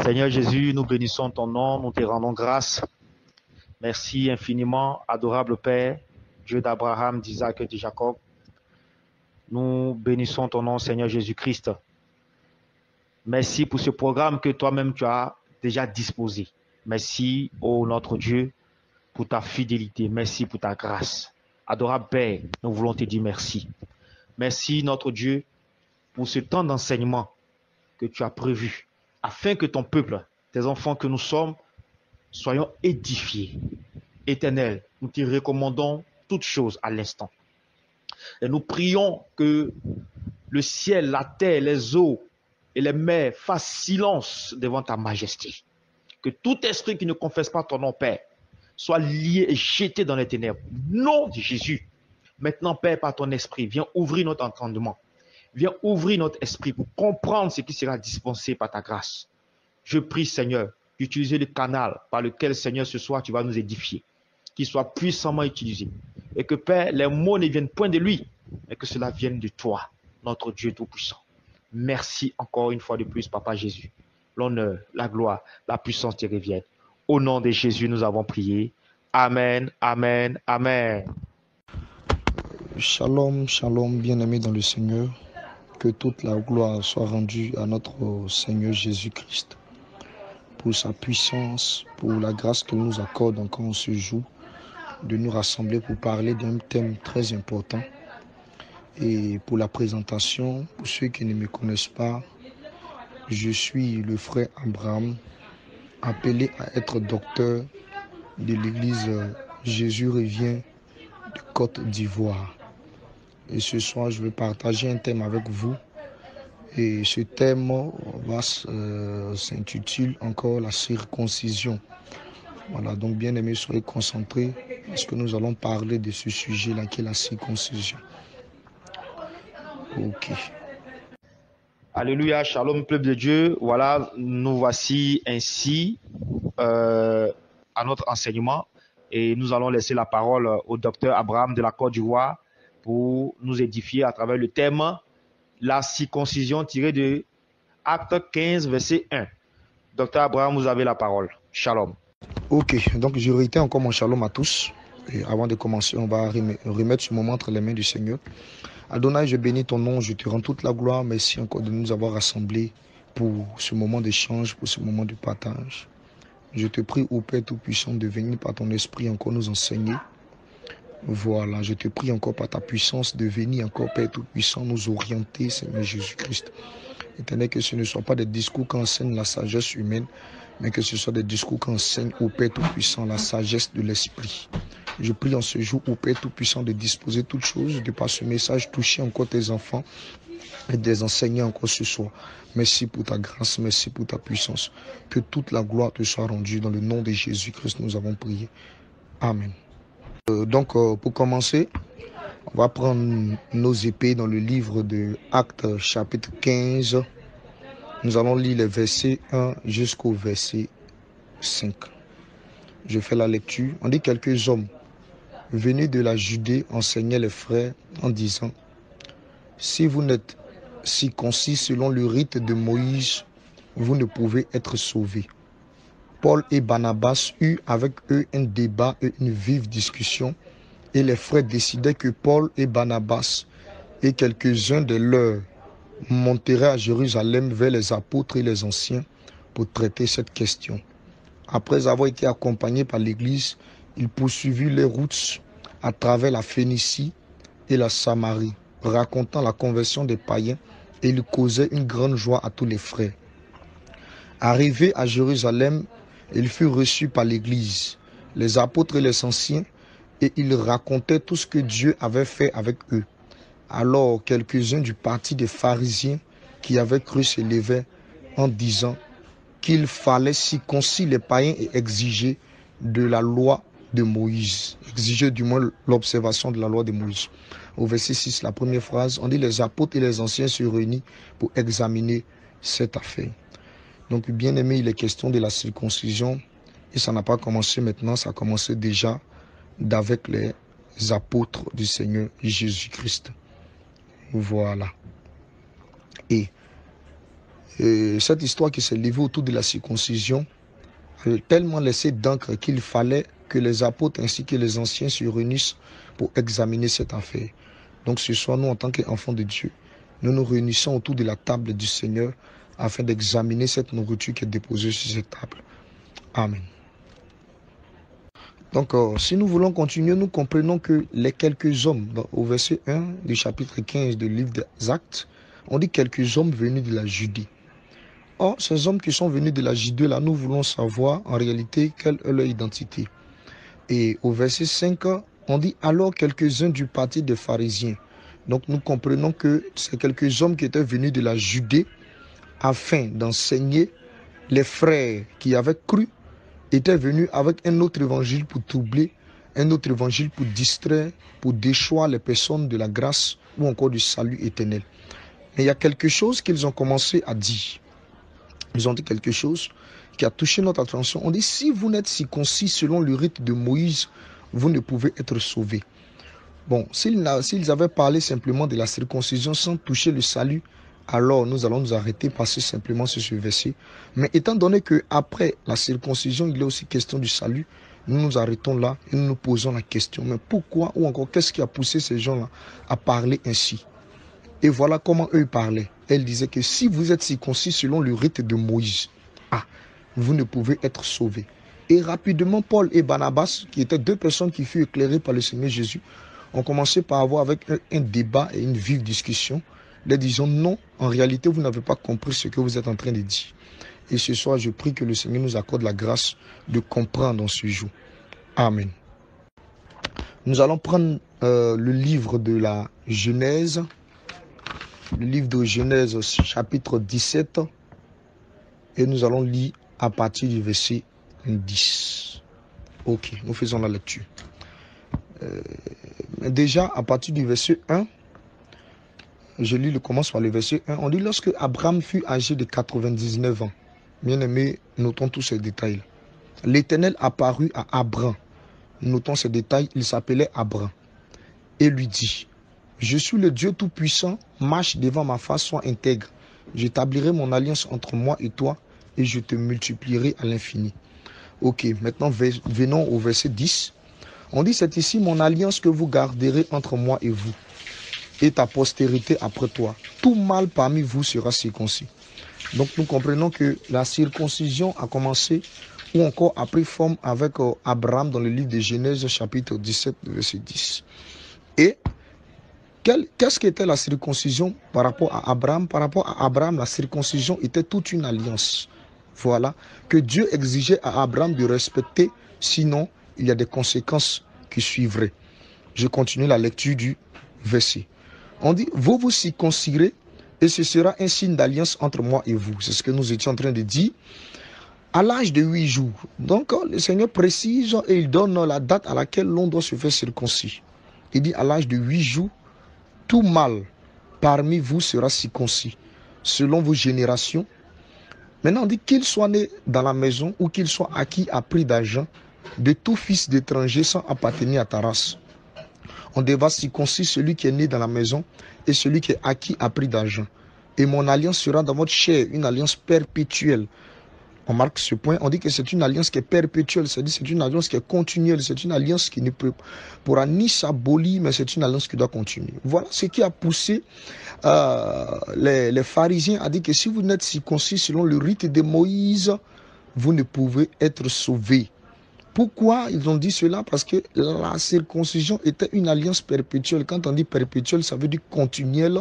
Seigneur Jésus, nous bénissons ton nom, nous te rendons grâce. Merci infiniment, adorable Père, Dieu d'Abraham, d'Isaac et de Jacob. Nous bénissons ton nom, Seigneur Jésus-Christ. Merci pour ce programme que toi-même tu as déjà disposé. Merci, ô notre Dieu, pour ta fidélité. Merci pour ta grâce. Adorable Père, nous voulons te dire merci. Merci, notre Dieu, pour ce temps d'enseignement que tu as prévu, afin que ton peuple, tes enfants que nous sommes, soyons édifiés. Éternel, nous te recommandons toutes choses à l'instant. Et nous prions que le ciel, la terre, les eaux et les mers fassent silence devant ta majesté. Que tout esprit qui ne confesse pas ton nom, Père, soit lié et jeté dans les ténèbres. Nom de Jésus. Maintenant, Père, par ton esprit, viens ouvrir notre entendement. Viens ouvrir notre esprit pour comprendre ce qui sera dispensé par ta grâce. Je prie, Seigneur, d'utiliser le canal par lequel, Seigneur, ce soir, tu vas nous édifier. Qu'il soit puissamment utilisé. Et que, Père, les mots ne viennent point de lui, mais que cela vienne de toi, notre Dieu Tout-Puissant. Merci encore une fois de plus, Papa Jésus. L'honneur, la gloire, la puissance te reviennent. Au nom de Jésus, nous avons prié. Amen, amen, amen. Shalom, shalom, bien-aimés dans le Seigneur. Que toute la gloire soit rendue à notre Seigneur Jésus-Christ pour sa puissance, pour la grâce qu'il nous accorde encore en ce jour, de nous rassembler pour parler d'un thème très important. Et pour la présentation, pour ceux qui ne me connaissent pas, je suis le frère Abraham, appelé à être docteur de l'église Jésus revient de Côte d'Ivoire. Et ce soir, je vais partager un thème avec vous. Et ce thème s'intitule encore la circoncision. Voilà, donc bien aimé, soyez concentrés parce que nous allons parler de ce sujet-là qui est la circoncision. Ok. Alléluia, shalom, peuple de Dieu. Voilà, nous voici ainsi à notre enseignement et nous allons laisser la parole au docteur Abraham de la Côte d'Ivoire pour nous édifier à travers le thème la circoncision tirée de Acte 15, verset 1. Docteur Abraham, vous avez la parole. Shalom. Ok, donc je réitère encore mon shalom à tous. Et avant de commencer, on va remettre ce moment entre les mains du Seigneur. Adonai, je bénis ton nom, je te rends toute la gloire. Merci encore de nous avoir rassemblés pour ce moment d'échange, pour ce moment de partage. Je te prie, ô Père Tout-Puissant, de venir par ton esprit encore nous enseigner. Voilà, je te prie encore par ta puissance de venir encore, Père Tout-Puissant, nous orienter, Seigneur Jésus-Christ. Éternel, que ce ne soit pas des discours qu'enseigne la sagesse humaine, mais que ce soit des discours qu'enseigne au Père Tout-Puissant la sagesse de l'Esprit. Je prie en ce jour au Père Tout-Puissant de disposer toutes choses, de par ce message toucher encore tes enfants et de les enseigner encore ce soir. Merci pour ta grâce, merci pour ta puissance. Que toute la gloire te soit rendue dans le nom de Jésus-Christ, nous avons prié. Amen. Donc, pour commencer, on va prendre nos épées dans le livre de Actes, chapitre 15. Nous allons lire les versets 1 jusqu'au verset 5. Je fais la lecture. On dit quelques hommes venus de la Judée enseignaient les frères en disant: si vous n'êtes circoncis selon le rite de Moïse, vous ne pouvez être sauvés. Paul et Barnabas eurent avec eux un débat et une vive discussion, et les frères décidaient que Paul et Barnabas et quelques-uns de leurs monteraient à Jérusalem vers les apôtres et les anciens pour traiter cette question. Après avoir été accompagnés par l'Église, ils poursuivirent les routes à travers la Phénicie et la Samarie, racontant la conversion des païens, et ils causaient une grande joie à tous les frères. Arrivés à Jérusalem, ils furent reçus par l'Église, les apôtres et les anciens, et ils racontaient tout ce que Dieu avait fait avec eux. Alors quelques-uns du parti des pharisiens qui avaient cru se levaient en disant qu'il fallait circoncire les païens et exiger de la loi de Moïse, exiger du moins l'observation de la loi de Moïse. Au verset 6, la première phrase, on dit les apôtres et les anciens se réunissent pour examiner cette affaire. Donc bien aimé, il est question de la circoncision et ça n'a pas commencé maintenant, ça a commencé déjà d'avec les apôtres du Seigneur Jésus-Christ. Voilà. Et Et cette histoire qui s'est levée autour de la circoncision a tellement laissé d'encre qu'il fallait que les apôtres ainsi que les anciens se réunissent pour examiner cette affaire. Donc ce soir, nous, en tant qu'enfants de Dieu, nous nous réunissons autour de la table du Seigneur afin d'examiner cette nourriture qui est déposée sur cette table. Amen. Donc, si nous voulons continuer, nous comprenons que les quelques hommes, au verset 1 du chapitre 15 du livre des Actes, on dit quelques hommes venus de la Judée. Or, ces hommes qui sont venus de la Judée, là, nous voulons savoir en réalité quelle est leur identité. Et au verset 5, on dit alors quelques-uns du parti des pharisiens. Donc, nous comprenons que c'est quelques hommes qui étaient venus de la Judée afin d'enseigner les frères qui avaient cru, étaient venus avec un autre évangile pour troubler, un autre évangile pour distraire, pour déchoir les personnes de la grâce ou encore du salut éternel. Mais il y a quelque chose qu'ils ont commencé à dire. Ils ont dit quelque chose qui a touché notre attention. On dit, si vous n'êtes circoncis selon le rite de Moïse, vous ne pouvez être sauvés. Bon, s'ils avaient parlé simplement de la circoncision sans toucher le salut, alors nous allons nous arrêter, passer simplement sur ce verset. Mais étant donné qu'après la circoncision, il est aussi question du salut, nous nous arrêtons là et nous nous posons la question. Mais pourquoi ou encore qu'est-ce qui a poussé ces gens-là à parler ainsi? Et voilà comment eux parlaient. Elle disait que si vous êtes circoncis selon le rite de Moïse, vous ne pouvez être sauvés. Et rapidement, Paul et Barnabas, qui étaient deux personnes qui furent éclairées par le Seigneur Jésus, ont commencé par avoir avec un débat et une vive discussion. Les disant non, en réalité, vous n'avez pas compris ce que vous êtes en train de dire. Et ce soir, je prie que le Seigneur nous accorde la grâce de comprendre en ce jour. Amen. Nous allons prendre le livre de la Genèse. Le livre de Genèse, chapitre 17. Et nous allons lire à partir du verset 10. Ok, nous faisons la lecture. Déjà, à partir du verset 1, je lis, commence par le verset 1. On dit, lorsque Abraham fut âgé de 99 ans, bien aimé, notons tous ces détails. L'Éternel apparut à Abraham. Notons ces détails, il s'appelait Abraham. Et lui dit, je suis le Dieu Tout-Puissant, marche devant ma face, sois intègre. J'établirai mon alliance entre moi et toi, et je te multiplierai à l'infini. Ok, maintenant venons au verset 10. On dit, c'est ici mon alliance que vous garderez entre moi et vous, et ta postérité après toi. Tout mâle parmi vous sera circoncis. Donc nous comprenons que la circoncision a commencé ou encore a pris forme avec Abraham dans le livre de Genèse chapitre 17 verset 10. Et qu'est-ce qu'était la circoncision par rapport à Abraham? Par rapport à Abraham, la circoncision était toute une alliance. Voilà, que Dieu exigeait à Abraham de respecter, sinon il y a des conséquences qui suivraient. Je continue la lecture du verset. On dit, vous vous circoncirez et ce sera un signe d'alliance entre moi et vous. C'est ce que nous étions en train de dire. À l'âge de 8 jours. Donc, le Seigneur précise et il donne la date à laquelle l'on doit se faire circoncis. Il dit, à l'âge de 8 jours, tout mâle parmi vous sera circoncis, selon vos générations. Maintenant, on dit qu'il soit né dans la maison ou qu'il soit acquis à prix d'argent de tout fils d'étranger sans appartenir à ta race. On devra circoncire celui qui est né dans la maison et celui qui est acquis à prix d'argent. Et mon alliance sera dans votre chair, une alliance perpétuelle. On marque ce point, on dit que c'est une alliance qui est perpétuelle, c'est-à-dire c'est une alliance qui est continuelle, c'est une alliance qui ne pourra ni s'abolir, mais c'est une alliance qui doit continuer. Voilà ce qui a poussé les pharisiens à dire que si vous n'êtes circoncis selon le rite de Moïse, vous ne pouvez être sauvés. Pourquoi ils ont dit cela? Parce que la circoncision était une alliance perpétuelle. Quand on dit perpétuelle, ça veut dire continuelle,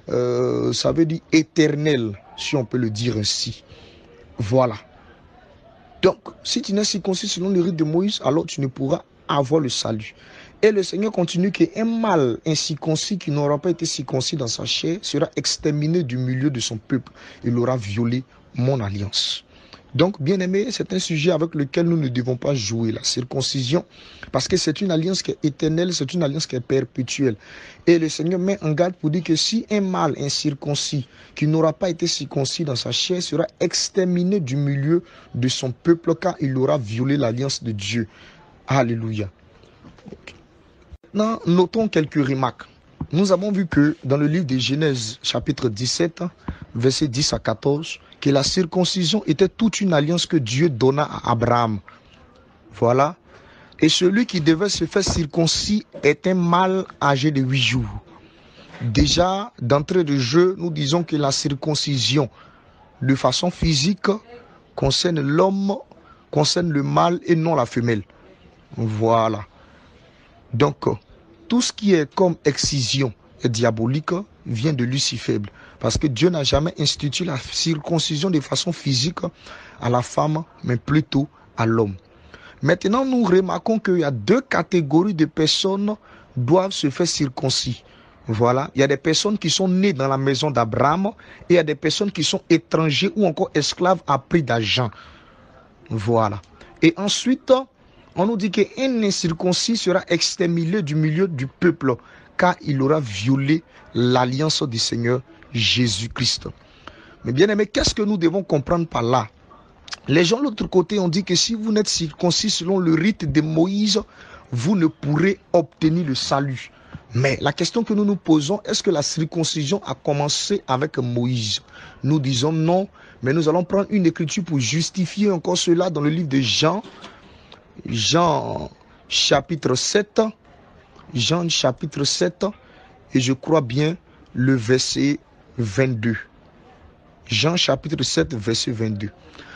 ça veut dire éternelle, si on peut le dire ainsi. Voilà. Donc, si tu n'es circoncis selon le rite de Moïse, alors tu ne pourras avoir le salut. Et le Seigneur continue qu'un mâle incirconcis qui n'aura pas été circoncis dans sa chair sera exterminé du milieu de son peuple. Il aura violé mon alliance. Donc, bien aimé, c'est un sujet avec lequel nous ne devons pas jouer, la circoncision, parce que c'est une alliance qui est éternelle, c'est une alliance qui est perpétuelle. Et le Seigneur met en garde pour dire que si un mâle incirconcis qui n'aura pas été circoncis dans sa chair sera exterminé du milieu de son peuple, car il aura violé l'alliance de Dieu. Alléluia. Okay. Maintenant, notons quelques remarques. Nous avons vu que dans le livre de Genèse, chapitre 17, versets 10 à 14, que la circoncision était toute une alliance que Dieu donna à Abraham. Voilà. Et celui qui devait se faire circoncis est un mâle âgé de 8 jours. Déjà, d'entrée de jeu, nous disons que la circoncision, de façon physique, concerne l'homme, concerne le mâle et non la femelle. Voilà. Donc, tout ce qui est comme excision et diabolique vient de Lucifer. Parce que Dieu n'a jamais institué la circoncision de façon physique à la femme, mais plutôt à l'homme. Maintenant, nous remarquons qu'il y a deux catégories de personnes qui doivent se faire circoncis. Voilà, il y a des personnes qui sont nées dans la maison d'Abraham et il y a des personnes qui sont étrangers ou encore esclaves à prix d'argent. Voilà. Et ensuite, on nous dit qu'un incirconcis sera exterminé du milieu du peuple car il aura violé l'alliance du Seigneur Jésus-Christ. Mais bien aimé, qu'est-ce que nous devons comprendre par là? Les gens de l'autre côté ont dit que si vous n'êtes circoncis selon le rite de Moïse, vous ne pourrez obtenir le salut. Mais la question que nous nous posons, est-ce que la circoncision a commencé avec Moïse? Nous disons non, mais nous allons prendre une écriture pour justifier encore cela dans le livre de Jean. Jean chapitre 7. Jean chapitre 7. Et je crois bien le verset 22. Jean chapitre 7, verset 22.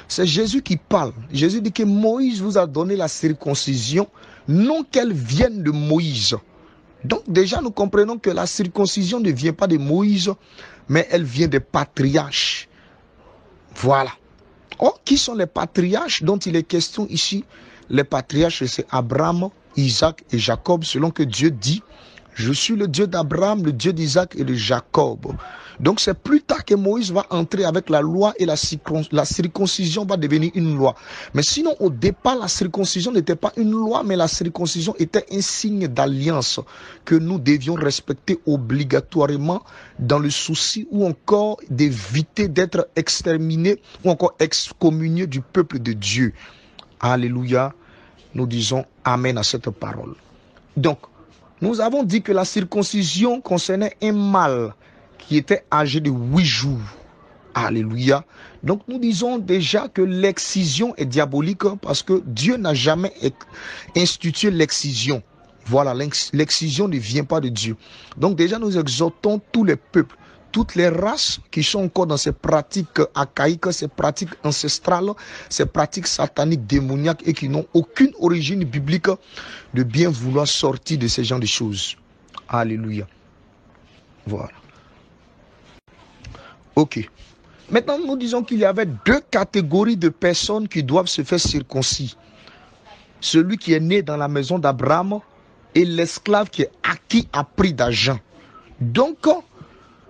C'est Jésus qui parle. Jésus dit que Moïse vous a donné la circoncision, non qu'elle vienne de Moïse. Donc déjà nous comprenons que la circoncision ne vient pas de Moïse, mais elle vient des patriarches. Voilà. Or, qui sont les patriarches dont il est question ici? Les patriarches, c'est Abraham, Isaac et Jacob, selon que Dieu dit, je suis le Dieu d'Abraham, le Dieu d'Isaac et de Jacob. Donc c'est plus tard que Moïse va entrer avec la loi et la circoncision va devenir une loi. Mais sinon au départ la circoncision n'était pas une loi, mais la circoncision était un signe d'alliance que nous devions respecter obligatoirement dans le souci ou encore d'éviter d'être exterminés ou encore excommuniés du peuple de Dieu. Alléluia, nous disons amen à cette parole. Donc nous avons dit que la circoncision concernait un mâle qui était âgé de 8 jours. Alléluia. Donc nous disons déjà que l'excision est diabolique parce que Dieu n'a jamais institué l'excision. Voilà, l'excision ne vient pas de Dieu. Donc déjà nous exhortons tous les peuples, toutes les races qui sont encore dans ces pratiques archaïques, ces pratiques ancestrales, ces pratiques sataniques, démoniaques et qui n'ont aucune origine biblique, de bien vouloir sortir de ces genres de choses. Alléluia. Voilà. Ok. Maintenant, nous disons qu'il y avait deux catégories de personnes qui doivent se faire circoncis. Celui qui est né dans la maison d'Abraham et l'esclave qui est acquis à prix d'argent. Donc,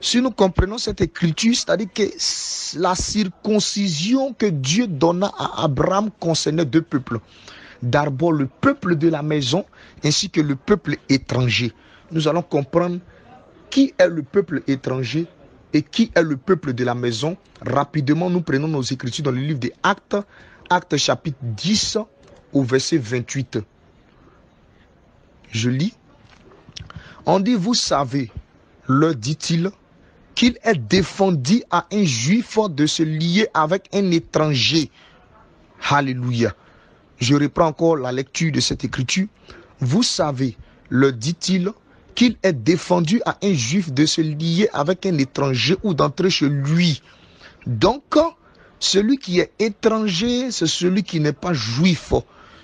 si nous comprenons cette écriture, c'est-à-dire que la circoncision que Dieu donna à Abraham concernait deux peuples. D'abord le peuple de la maison ainsi que le peuple étranger. Nous allons comprendre qui est le peuple étranger et qui est le peuple de la maison. Rapidement, nous prenons nos écritures dans le livre des Actes, Actes chapitre 10 au verset 28. Je lis. On dit, vous savez, leur dit-il, qu'il est défendu à un juif de se lier avec un étranger. Alléluia. Je reprends encore la lecture de cette écriture. Vous savez, leur dit-il, qu'il est défendu à un juif de se lier avec un étranger ou d'entrer chez lui. Donc, celui qui est étranger, c'est celui qui n'est pas juif.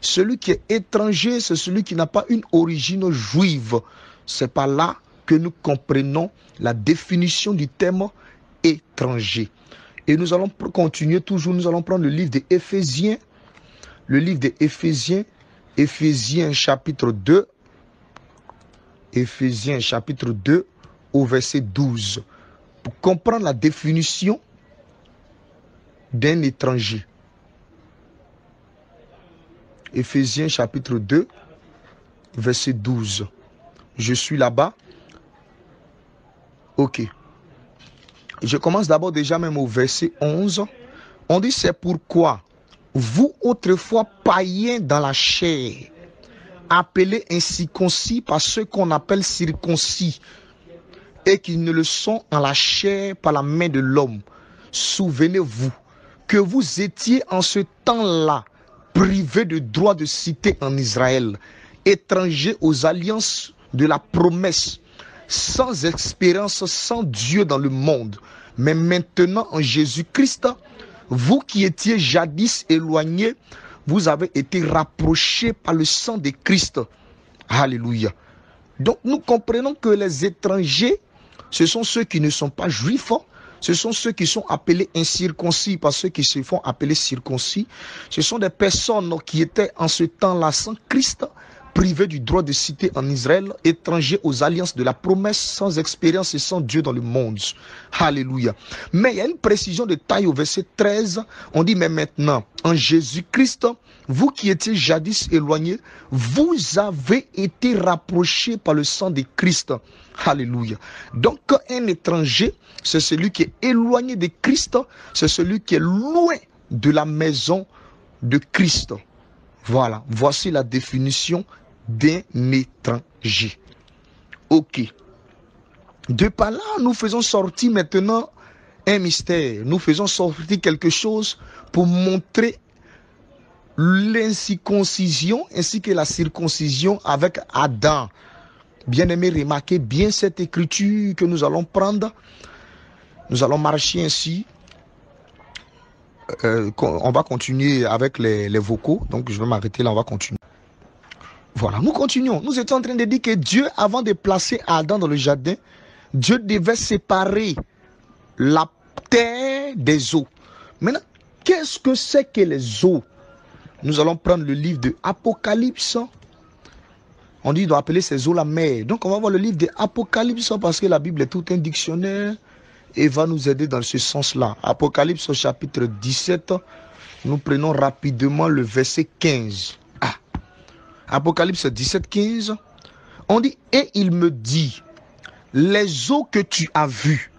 Celui qui est étranger, c'est celui qui n'a pas une origine juive. C'est par là que nous comprenons la définition du terme étranger. Et nous allons continuer toujours, nous allons prendre le livre des Éphésiens. Le livre des Éphésiens, Éphésiens chapitre 2. Éphésiens chapitre 2 au verset 12. Pour comprendre la définition d'un étranger. Éphésiens chapitre 2 verset 12. Je suis là-bas. Ok. Je commence d'abord déjà même au verset 11. On dit c'est pourquoi vous autrefois païens dans la chair, appelés incirconcis par ceux qu'on appelle circoncis, et qui ne le sont en la chair par la main de l'homme, souvenez-vous que vous étiez en ce temps-là privés de droit de cité en Israël, étrangers aux alliances de la promesse, sans expérience, sans Dieu dans le monde. Mais maintenant, en Jésus-Christ, vous qui étiez jadis éloignés, vous avez été rapprochés par le sang de Christ. Alléluia. Donc nous comprenons que les étrangers, ce sont ceux qui ne sont pas juifs, ce sont ceux qui sont appelés incirconcis par ceux qui se font appeler circoncis. Ce sont des personnes qui étaient en ce temps-là sans Christ, privés du droit de cité en Israël, étrangers aux alliances de la promesse, sans expérience et sans Dieu dans le monde. Alléluia. Mais il y a une précision de taille au verset 13. On dit, mais maintenant, en Jésus-Christ, vous qui étiez jadis éloignés, vous avez été rapprochés par le sang de Christ. Alléluia. Donc, un étranger, c'est celui qui est éloigné de Christ, c'est celui qui est loin de la maison de Christ. Voilà, voici la définition d'un étranger. Ok. De par là, nous faisons sortir maintenant un mystère. Nous faisons sortir quelque chose pour montrer l'incirconcision ainsi que la circoncision avec Adam. Bien-aimés, remarquez bien cette écriture que nous allons prendre. Nous allons marcher ainsi. On va continuer avec les vocaux. Donc, je vais m'arrêter là, on va continuer. Voilà, nous continuons. Nous étions en train de dire que Dieu, avant de placer Adam dans le jardin, Dieu devait séparer la terre des eaux. Maintenant, qu'est-ce que c'est que les eaux? Nous allons prendre le livre de Apocalypse. On dit qu'il doit appeler ces eaux la mer. Donc, on va voir le livre de Apocalypse parce que la Bible est tout un dictionnaire et va nous aider dans ce sens-là. Apocalypse chapitre 17, nous prenons rapidement le verset 15. Apocalypse 17, 15, on dit, et il me dit, les eaux que tu as vues,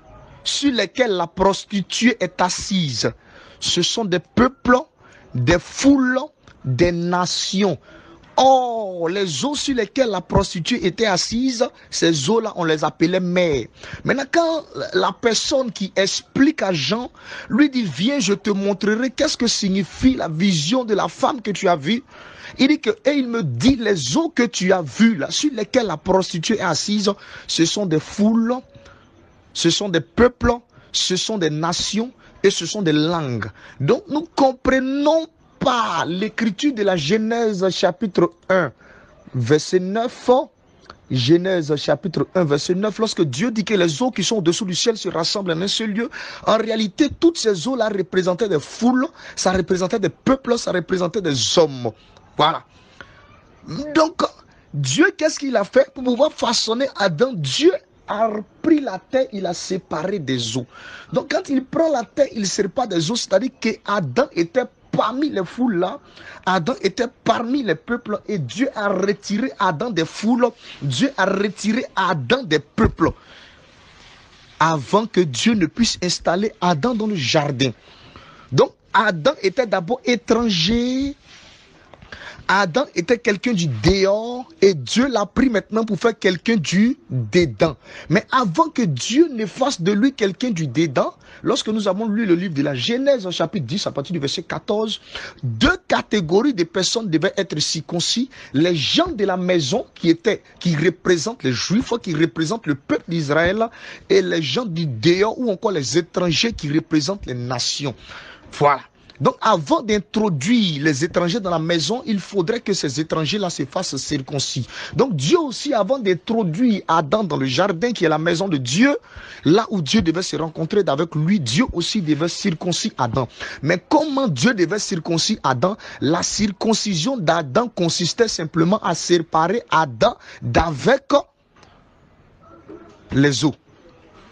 sur lesquelles la prostituée est assise, ce sont des peuples, des foules, des nations. Or, les eaux sur lesquelles la prostituée était assise, ces eaux-là, on les appelait mers. Maintenant, quand la personne qui explique à Jean, lui dit, viens, je te montrerai qu'est-ce que signifie la vision de la femme que tu as vue. Il dit que, et il me dit, les eaux que tu as vues, là, sur lesquelles la prostituée est assise, ce sont des foules, ce sont des peuples, ce sont des nations et ce sont des langues. Donc, nous comprenons par l'écriture de la Genèse chapitre 1, verset 9, Genèse chapitre 1, verset 9, lorsque Dieu dit que les eaux qui sont au-dessous du ciel se rassemblent en un seul lieu, en réalité, toutes ces eaux-là représentaient des foules, ça représentait des peuples, ça représentait des hommes. Voilà. Donc, Dieu, qu'est-ce qu'il a fait pour pouvoir façonner Adam? Dieu a pris la terre, il a séparé des eaux. Donc, quand il prend la terre, il ne sépare des eaux, c'est-à-dire qu'Adam était parmi les foules là, Adam était parmi les peuples et Dieu a retiré Adam des foules, Dieu a retiré Adam des peuples avant que Dieu ne puisse installer Adam dans le jardin. Donc Adam était d'abord étranger, Adam était quelqu'un du dehors et Dieu l'a pris maintenant pour faire quelqu'un du dedans. Mais avant que Dieu ne fasse de lui quelqu'un du dedans, lorsque nous avons lu le livre de la Genèse, chapitre 10, à partir du verset 14, deux catégories de personnes devaient être circoncis. Les gens de la maison qui représentent les Juifs, qui représentent le peuple d'Israël, et les gens du dehors ou encore les étrangers qui représentent les nations. Voilà. Donc, avant d'introduire les étrangers dans la maison, il faudrait que ces étrangers-là se fassent circoncis. Donc, Dieu aussi, avant d'introduire Adam dans le jardin qui est la maison de Dieu, là où Dieu devait se rencontrer avec lui, Dieu aussi devait circoncire Adam. Mais comment Dieu devait circoncire Adam? La circoncision d'Adam consistait simplement à séparer Adam d'avec les eaux.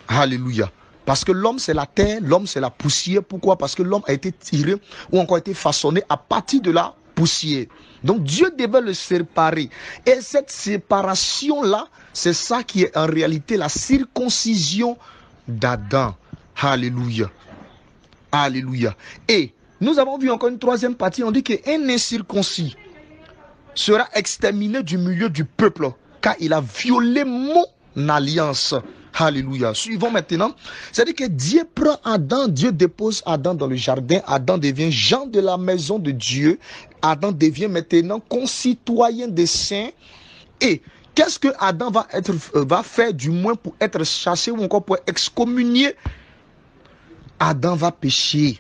Alléluia. Parce que l'homme c'est la terre, l'homme c'est la poussière. Pourquoi? Parce que l'homme a été tiré ou encore été façonné à partir de la poussière. Donc Dieu devait le séparer. Et cette séparation-là, c'est ça qui est en réalité la circoncision d'Adam. Alléluia. Alléluia. Et nous avons vu encore une troisième partie. On dit qu'un incirconcis sera exterminé du milieu du peuple, car il a violé mon alliance. Alléluia. Suivons maintenant. C'est-à-dire que Dieu prend Adam, Dieu dépose Adam dans le jardin. Adam devient Jean de la maison de Dieu. Adam devient maintenant concitoyen des saints. Et qu'est-ce que Adam va faire du moins pour être chassé ou encore pour excommunier? Adam va pécher.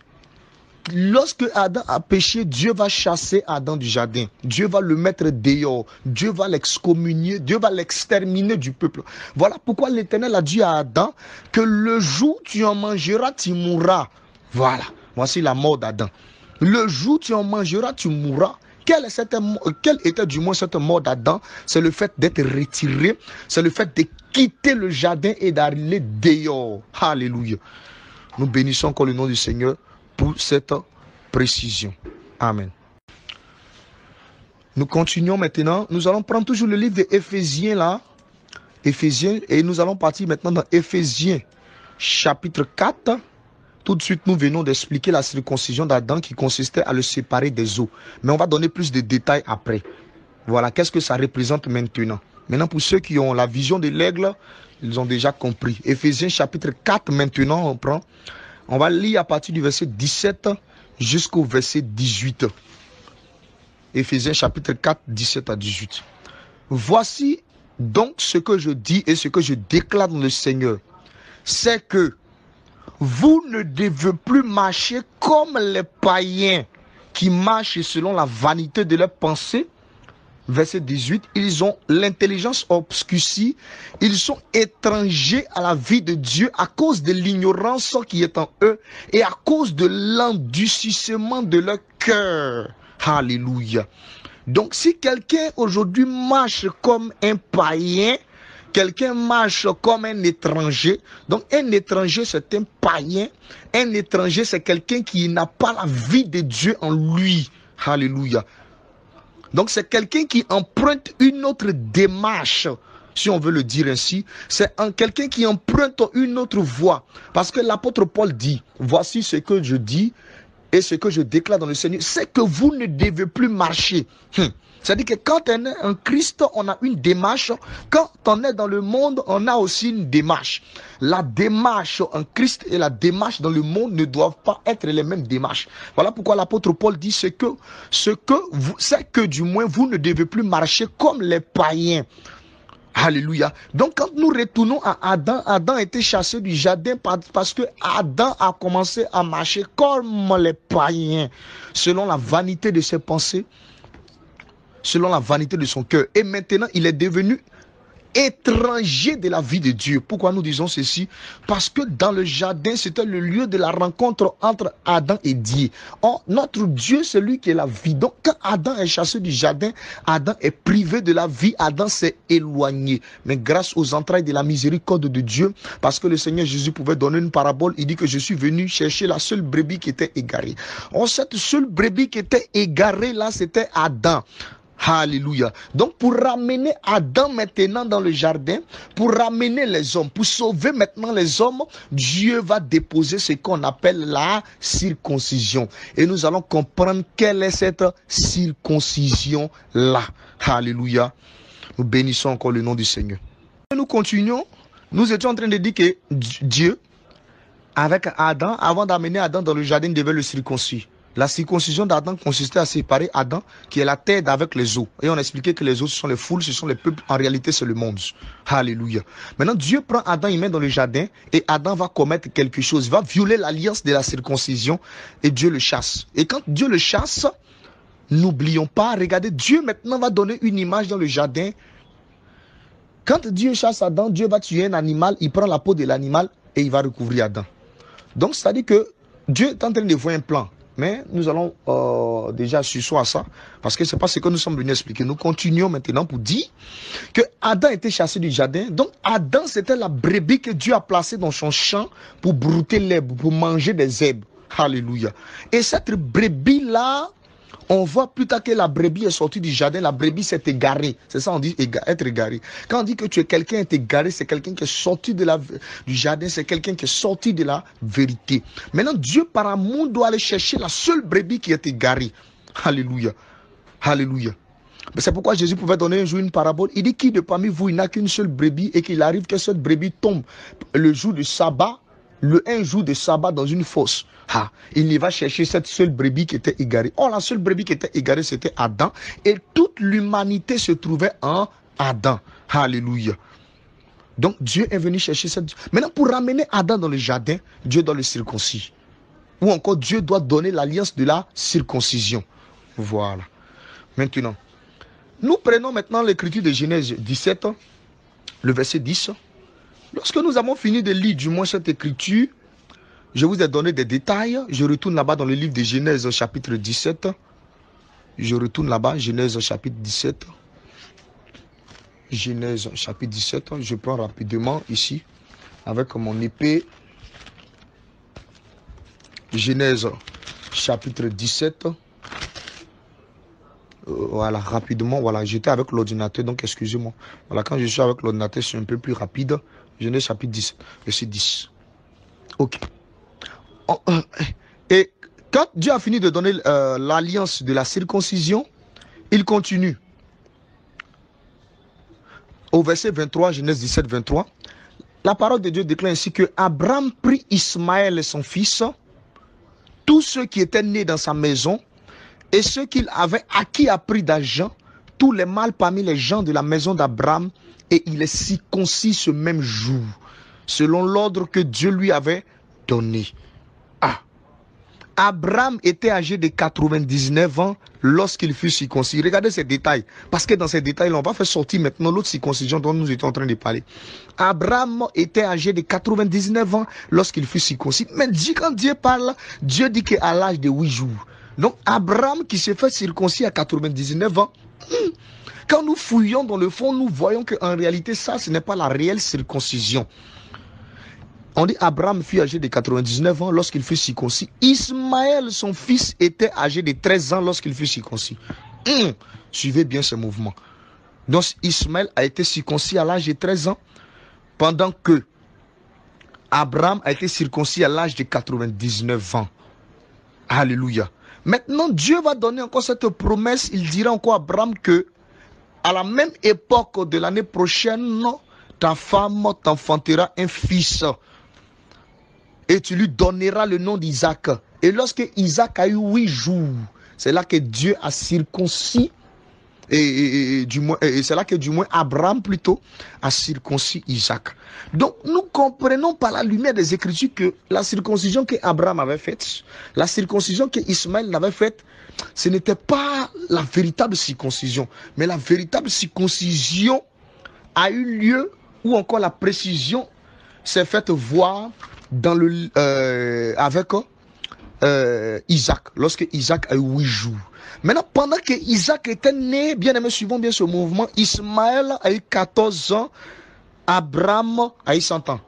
Lorsque Adam a péché, Dieu va chasser Adam du jardin. Dieu va le mettre dehors. Dieu va l'excommunier. Dieu va l'exterminer du peuple. Voilà pourquoi l'Éternel a dit à Adam que le jour où tu en mangeras, tu mourras. Voilà. Voici la mort d'Adam. Le jour où tu en mangeras, tu mourras. Quelle était du moins cette mort d'Adam? C'est le fait d'être retiré. C'est le fait de quitter le jardin et d'aller dehors. Alléluia. Nous bénissons encore le nom du Seigneur pour cette précision. Amen. Nous continuons maintenant. Nous allons prendre toujours le livre d'Éphésiens là. Éphésiens. Et nous allons partir maintenant dans Éphésiens chapitre 4. Tout de suite, nous venons d'expliquer la circoncision d'Adam qui consistait à le séparer des os. Mais on va donner plus de détails après. Voilà, qu'est-ce que ça représente maintenant. Maintenant, pour ceux qui ont la vision de l'aigle, ils ont déjà compris. Éphésiens chapitre 4, maintenant, on prend. On va lire à partir du verset 17 jusqu'au verset 18. Éphésiens chapitre 4, 17 à 18. Voici donc ce que je dis et ce que je déclare dans le Seigneur. C'est que vous ne devez plus marcher comme les païens qui marchent selon la vanité de leurs pensées. Verset 18, ils ont l'intelligence obscurcie, ils sont étrangers à la vie de Dieu à cause de l'ignorance qui est en eux et à cause de l'endurcissement de leur cœur. Alléluia. Donc si quelqu'un aujourd'hui marche comme un païen, quelqu'un marche comme un étranger. Donc un étranger c'est un païen, un étranger c'est quelqu'un qui n'a pas la vie de Dieu en lui. Alléluia. Donc c'est quelqu'un qui emprunte une autre démarche, si on veut le dire ainsi. C'est quelqu'un qui emprunte une autre voie. Parce que l'apôtre Paul dit, voici ce que je dis et ce que je déclare dans le Seigneur, c'est que vous ne devez plus marcher. C'est-à-dire que quand on est en Christ, on a une démarche. Quand on est dans le monde, on a aussi une démarche. La démarche en Christ et la démarche dans le monde ne doivent pas être les mêmes démarches. Voilà pourquoi l'apôtre Paul dit c'est que du moins vous ne devez plus marcher comme les païens. Alléluia. Donc quand nous retournons à Adam, Adam était chassé du jardin parce que Adam a commencé à marcher comme les païens, selon la vanité de ses pensées, selon la vanité de son cœur. Et maintenant, il est devenu étranger de la vie de Dieu. Pourquoi nous disons ceci? Parce que dans le jardin, c'était le lieu de la rencontre entre Adam et Dieu. Or, notre Dieu, c'est lui qui est la vie. Donc, quand Adam est chassé du jardin, Adam est privé de la vie, Adam s'est éloigné. Mais grâce aux entrailles de la miséricorde de Dieu, parce que le Seigneur Jésus pouvait donner une parabole, il dit que je suis venu chercher la seule brebis qui était égarée. Or, cette seule brebis qui était égarée là, c'était Adam. Alléluia. Donc pour ramener Adam maintenant dans le jardin, pour ramener les hommes, pour sauver maintenant les hommes, Dieu va déposer ce qu'on appelle la circoncision. Et nous allons comprendre quelle est cette circoncision-là. Alléluia. Nous bénissons encore le nom du Seigneur. Et nous continuons. Nous étions en train de dire que Dieu, avec Adam, avant d'amener Adam dans le jardin, devait le circoncire. La circoncision d'Adam consistait à séparer Adam, qui est la tête, avec les os. Et on a expliqué que les os, ce sont les foules, ce sont les peuples. En réalité, c'est le monde. Alléluia. Maintenant, Dieu prend Adam, il met dans le jardin, et Adam va commettre quelque chose. Il va violer l'alliance de la circoncision, et Dieu le chasse. Et quand Dieu le chasse, n'oublions pas, regardez, Dieu maintenant va donner une image dans le jardin. Quand Dieu chasse Adam, Dieu va tuer un animal, il prend la peau de l'animal, et il va recouvrir Adam. Donc, c'est-à-dire que Dieu est en train de voir un plan. Mais nous allons déjà sursoir à ça, parce que ce n'est pas ce que nous sommes venus expliquer. Nous continuons maintenant pour dire que Adam était chassé du jardin. Donc Adam, c'était la brebis que Dieu a placée dans son champ pour brouter l'herbe, pour manger des herbes. Alléluia. Et cette brebis-là, on voit plus tard que la brebis est sortie du jardin, la brebis s'est égarée. C'est ça on dit être égaré. Quand on dit que tu es quelqu'un est égaré, c'est quelqu'un qui est sorti du jardin, c'est quelqu'un qui est sorti de la vérité. Maintenant, Dieu par amour doit aller chercher la seule brebis qui est égarée. Alléluia. Alléluia. C'est pourquoi Jésus pouvait donner un jour une parabole. Il dit, qui de parmi vous, il n'a qu'une seule brebis et qu'il arrive que cette brebis tombe le jour du sabbat, un jour de sabbat dans une fosse. Il y va chercher cette seule brebis qui était égarée. Or, la seule brebis qui était égarée, c'était Adam. Et toute l'humanité se trouvait en Adam. Alléluia. Donc, Dieu est venu chercher cette... Maintenant, pour ramener Adam dans le jardin, Dieu doit le circoncire. Ou encore, Dieu doit donner l'alliance de la circoncision. Voilà. Maintenant, nous prenons maintenant l'écriture de Genèse 17, le verset 10. Lorsque nous avons fini de lire du moins cette écriture, je vous ai donné des détails. Je retourne là-bas dans le livre de Genèse chapitre 17. Je retourne là-bas, Genèse chapitre 17. Genèse chapitre 17. Je prends rapidement ici, avec mon épée. Genèse chapitre 17. Voilà, rapidement. Voilà, j'étais avec l'ordinateur, donc excusez-moi. Voilà, quand je suis avec l'ordinateur, c'est un peu plus rapide. Genèse chapitre 17, verset 10. Ok. Et quand Dieu a fini de donner l'alliance de la circoncision, il continue. Au verset 23, Genèse 17, 23, la parole de Dieu déclare ainsi que Abraham prit Ismaël son fils, tous ceux qui étaient nés dans sa maison, et ceux qu'il avait acquis à prix d'argent, tous les mâles parmi les gens de la maison d'Abraham, et il les circoncis ce même jour, selon l'ordre que Dieu lui avait donné. Abraham était âgé de 99 ans lorsqu'il fut circoncis. Regardez ces détails, parce que dans ces détails, on va faire sortir maintenant l'autre circoncision dont nous étions en train de parler. Abraham était âgé de 99 ans lorsqu'il fut circoncis. Mais quand Dieu parle, Dieu dit qu'à l'âge de 8 jours. Donc Abraham qui s'est fait circoncis à 99 ans, quand nous fouillons dans le fond, nous voyons qu'en réalité, ça, ce n'est pas la réelle circoncision. On dit Abraham fut âgé de 99 ans lorsqu'il fut circoncis. Ismaël, son fils, était âgé de 13 ans lorsqu'il fut circoncis. Suivez bien ce mouvement. Donc Ismaël a été circoncis à l'âge de 13 ans, pendant que Abraham a été circoncis à l'âge de 99 ans. Alléluia. Maintenant, Dieu va donner encore cette promesse. Il dira encore à Abraham que à la même époque de l'année prochaine, ta femme t'enfantera un fils. Et tu lui donneras le nom d'Isaac. Et lorsque Isaac a eu 8 jours, c'est là que Dieu a circoncis, et c'est là que du moins Abraham plutôt a circoncis Isaac. Donc nous comprenons par la lumière des Écritures que la circoncision que Abraham avait faite, la circoncision que Ismaël avait faite, ce n'était pas la véritable circoncision. Mais la véritable circoncision a eu lieu, ou encore la précision s'est faite voir dans avec Isaac, lorsque Isaac a eu 8 jours. Maintenant, pendant que Isaac était né, bien aimé, suivons bien ce mouvement, Ismaël a eu 14 ans, Abraham a eu 100 ans.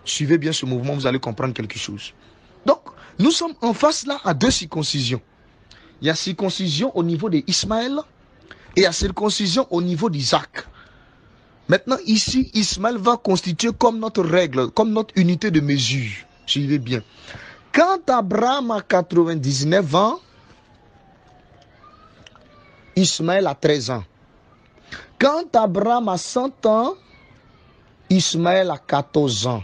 Suivez bien ce mouvement, vous allez comprendre quelque chose. Donc, nous sommes en face là à deux circoncisions. Il y a circoncision au niveau d'Ismaël et il y a circoncision au niveau d'Isaac. Maintenant, ici, Ismaël va constituer comme notre règle, comme notre unité de mesure. Suivez bien. Quand Abraham a 99 ans, Ismaël a 13 ans. Quand Abraham a 100 ans, Ismaël a 14 ans.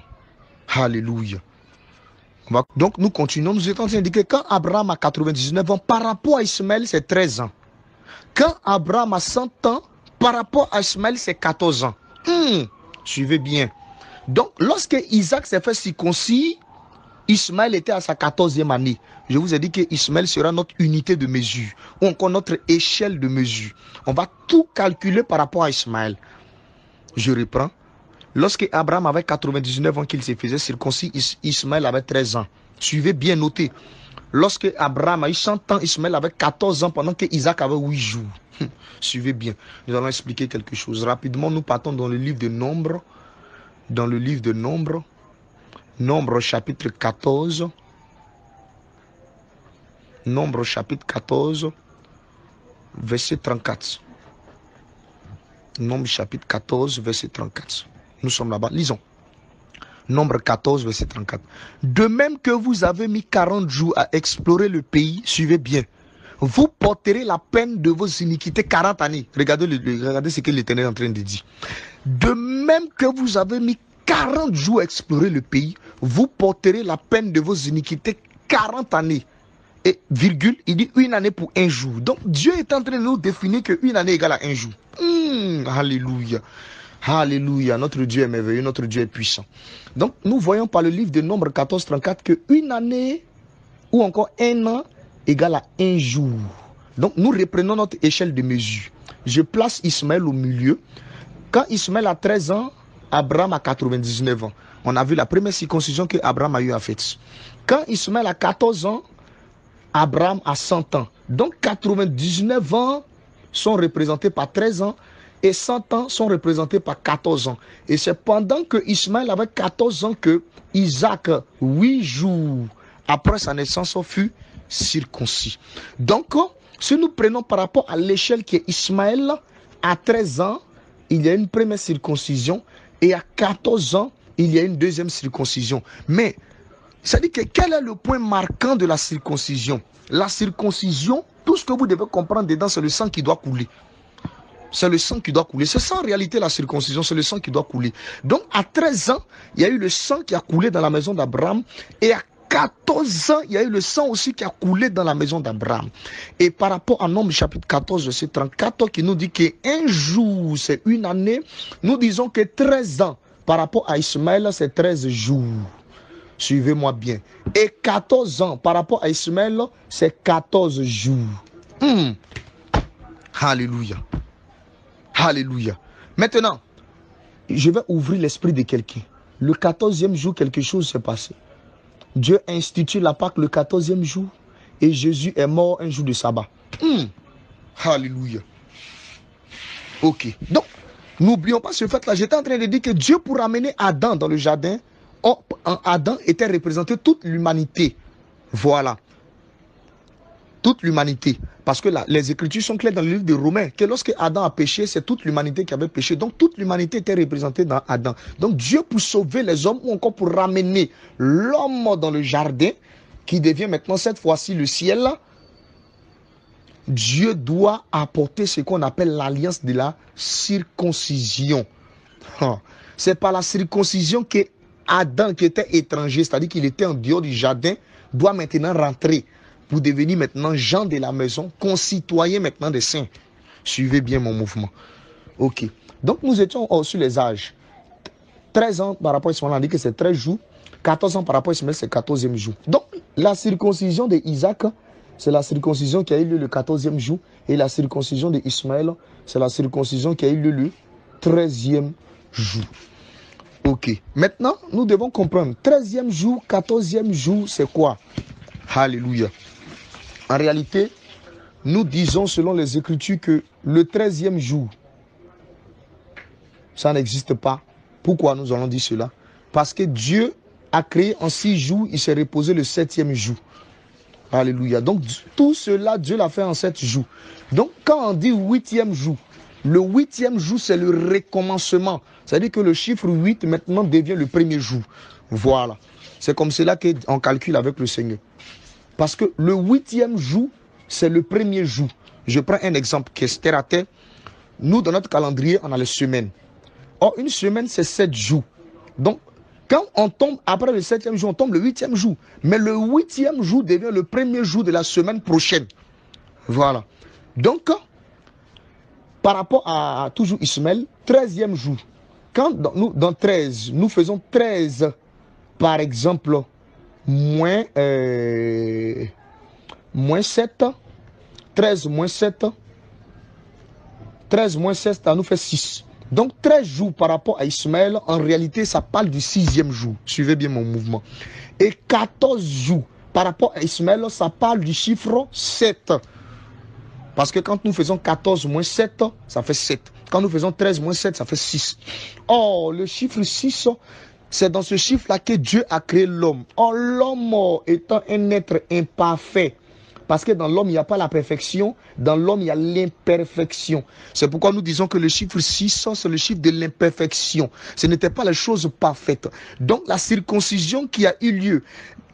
Alléluia. Donc, nous continuons. Nous étions en train d'indiquer quand Abraham a 99 ans, par rapport à Ismaël, c'est 13 ans. Quand Abraham a 100 ans, par rapport à Ismaël, c'est 14 ans. Suivez bien. Donc, lorsque Isaac s'est fait circoncis, Ismaël était à sa 14e année. Je vous ai dit que Ismaël sera notre unité de mesure, ou encore notre échelle de mesure. On va tout calculer par rapport à Ismaël. Je reprends. Lorsque Abraham avait 99 ans qu'il se faisait circoncis, Ismaël avait 13 ans. Suivez bien, notez. Lorsque Abraham a eu 100 ans, Ismaël avait 14 ans pendant que Isaac avait 8 jours. Suivez bien. Nous allons expliquer quelque chose. Rapidement, nous partons dans le livre de Nombres. Dans le livre de Nombres. Nombre chapitre 14. Nombre chapitre 14. Verset 34. Nombre chapitre 14, verset 34. Nous sommes là-bas. Lisons. Nombre 14, verset 34. De même que vous avez mis 40 jours à explorer le pays, suivez bien. vous porterez la peine de vos iniquités 40 années. Regardez, regardez ce que l'Éternel est en train de dire. De même que vous avez mis 40 jours à explorer le pays, vous porterez la peine de vos iniquités 40 années. Et virgule, il dit une année pour un jour. Donc Dieu est en train de nous définir qu'une année égale à un jour. Alléluia. Alléluia. Notre Dieu est merveilleux, notre Dieu est puissant. Donc nous voyons par le livre de Nombre 14, 34 qu'une année ou encore un an égale à un jour. Donc nous reprenons notre échelle de mesure. Je place Ismaël au milieu. Quand Ismaël a 13 ans, Abraham a 99 ans. On a vu la première circoncision que Abraham a eu à faire. Quand Ismaël a 14 ans, Abraham a 100 ans. Donc 99 ans sont représentés par 13 ans et 100 ans sont représentés par 14 ans. Et c'est pendant que Ismaël avait 14 ans que Isaac, 8 jours après sa naissance, fut circoncis. Donc, si nous prenons par rapport à l'échelle qui est Ismaël, à 13 ans, il y a une première circoncision et à 14 ans, il y a une deuxième circoncision. Mais ça dit que quel est le point marquant de la circoncision? La circoncision, tout ce que vous devez comprendre dedans, c'est le sang qui doit couler. C'est le sang qui doit couler. C'est ça en réalité la circoncision, c'est le sang qui doit couler. Donc à 13 ans, il y a eu le sang qui a coulé dans la maison d'Abraham. Et à 14 ans, il y a eu le sang aussi qui a coulé dans la maison d'Abraham. Et par rapport à Nombre chapitre 14, verset 34, qui nous dit qu'un jour, c'est une année, nous disons que 13 ans, par rapport à Ismaël, c'est 13 jours. Suivez-moi bien. Et 14 ans par rapport à Ismaël, c'est 14 jours. Alléluia. Alléluia. Maintenant, je vais ouvrir l'esprit de quelqu'un. Le 14e jour, quelque chose s'est passé. Dieu a institué la Pâque le 14e jour et Jésus est mort un jour de sabbat. Alléluia. Ok. Donc, n'oublions pas ce fait-là. J'étais en train de dire que Dieu, pour amener Adam dans le jardin, Adam était représenté toute l'humanité. Voilà. Toute l'humanité. Parce que là, les Écritures sont claires dans le livre de Romains, que lorsque Adam a péché, c'est toute l'humanité qui avait péché. Donc toute l'humanité était représentée dans Adam. Donc Dieu, pour sauver les hommes, ou encore pour ramener l'homme dans le jardin, qui devient maintenant cette fois-ci le ciel, Dieu doit apporter ce qu'on appelle l'alliance de la circoncision. C'est par la circoncision que Adam, qui était étranger, c'est-à-dire qu'il était en dehors du jardin, doit maintenant rentrer pour devenir maintenant gens de la maison, concitoyens maintenant des saints. Suivez bien mon mouvement. Ok. Donc nous étions sur les âges. 13 ans par rapport à Ismaël, on a dit que c'est 13 jours. 14 ans par rapport à Ismaël, c'est 14e jour. Donc la circoncision d'Isaac, c'est la circoncision qui a eu lieu le 14e jour. Et la circoncision d'Ismaël, c'est la circoncision qui a eu lieu le 13e jour. Ok. Maintenant, nous devons comprendre. 13e jour, 14e jour, c'est quoi? Alléluia. En réalité, nous disons selon les Écritures que le 13e jour, ça n'existe pas. Pourquoi nous allons dire cela? Parce que Dieu a créé en 6 jours, il s'est reposé le 7e jour. Alléluia. Donc tout cela, Dieu l'a fait en 7 jours. Donc quand on dit 8e jour, le 8e jour, c'est le recommencement. C'est-à-dire que le chiffre 8 maintenant devient le premier jour. Voilà. C'est comme cela qu'on calcule avec le Seigneur. Parce que le 8e jour, c'est le premier jour. Je prends un exemple qui est terre à terre. Nous, dans notre calendrier, on a les semaines. Or, une semaine, c'est 7 jours. Donc, quand on tombe après le 7e jour, on tombe le 8e jour. Mais le 8e jour devient le premier jour de la semaine prochaine. Voilà. Donc, par rapport à toujours Ismaël, 13e jour. Quand dans 13, nous faisons 13, par exemple, moins 7, 13 moins 7, 13 moins 7, ça nous fait 6. Donc 13 jours par rapport à Ismaël, en réalité, ça parle du 6e jour. Suivez bien mon mouvement. Et 14 jours par rapport à Ismaël, ça parle du chiffre 7. Parce que quand nous faisons 14 moins 7, ça fait 7. Quand nous faisons 13 moins 7, ça fait 6. Or, le chiffre 6, c'est dans ce chiffre-là que Dieu a créé l'homme. Or, l'homme étant un être imparfait, parce que dans l'homme, il n'y a pas la perfection, dans l'homme, il y a l'imperfection. C'est pourquoi nous disons que le chiffre 6, c'est le chiffre de l'imperfection. Ce n'était pas les choses parfaites. Donc, la circoncision qui a eu lieu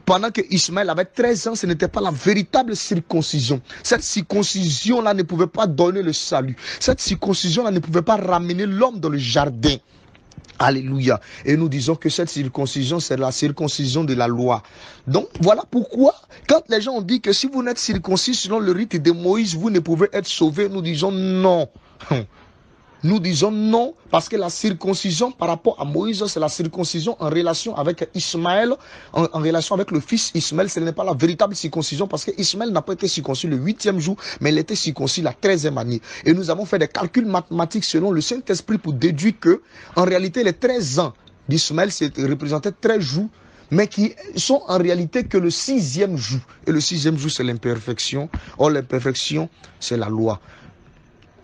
pendant que Ismaël avait 13 ans, ce n'était pas la véritable circoncision. Cette circoncision-là ne pouvait pas donner le salut. Cette circoncision-là ne pouvait pas ramener l'homme dans le jardin. Alléluia. Et nous disons que cette circoncision, c'est la circoncision de la loi. Donc, voilà pourquoi, quand les gens ont dit que si vous n'êtes circoncis selon le rite de Moïse, vous ne pouvez être sauvé, nous disons non. Nous disons non, parce que la circoncision par rapport à Moïse, c'est la circoncision en relation avec Ismaël, en relation avec le fils Ismaël. Ce n'est pas la véritable circoncision, parce que Ismaël n'a pas été circoncis le 8e jour, mais il était circoncis la 13e année. Et nous avons fait des calculs mathématiques selon le Saint-Esprit pour déduire que, en réalité, les 13 ans d'Ismaël représentaient 13 jours, mais qui sont en réalité que le 6e jour. Et le 6e jour, c'est l'imperfection. Or, l'imperfection, c'est la loi.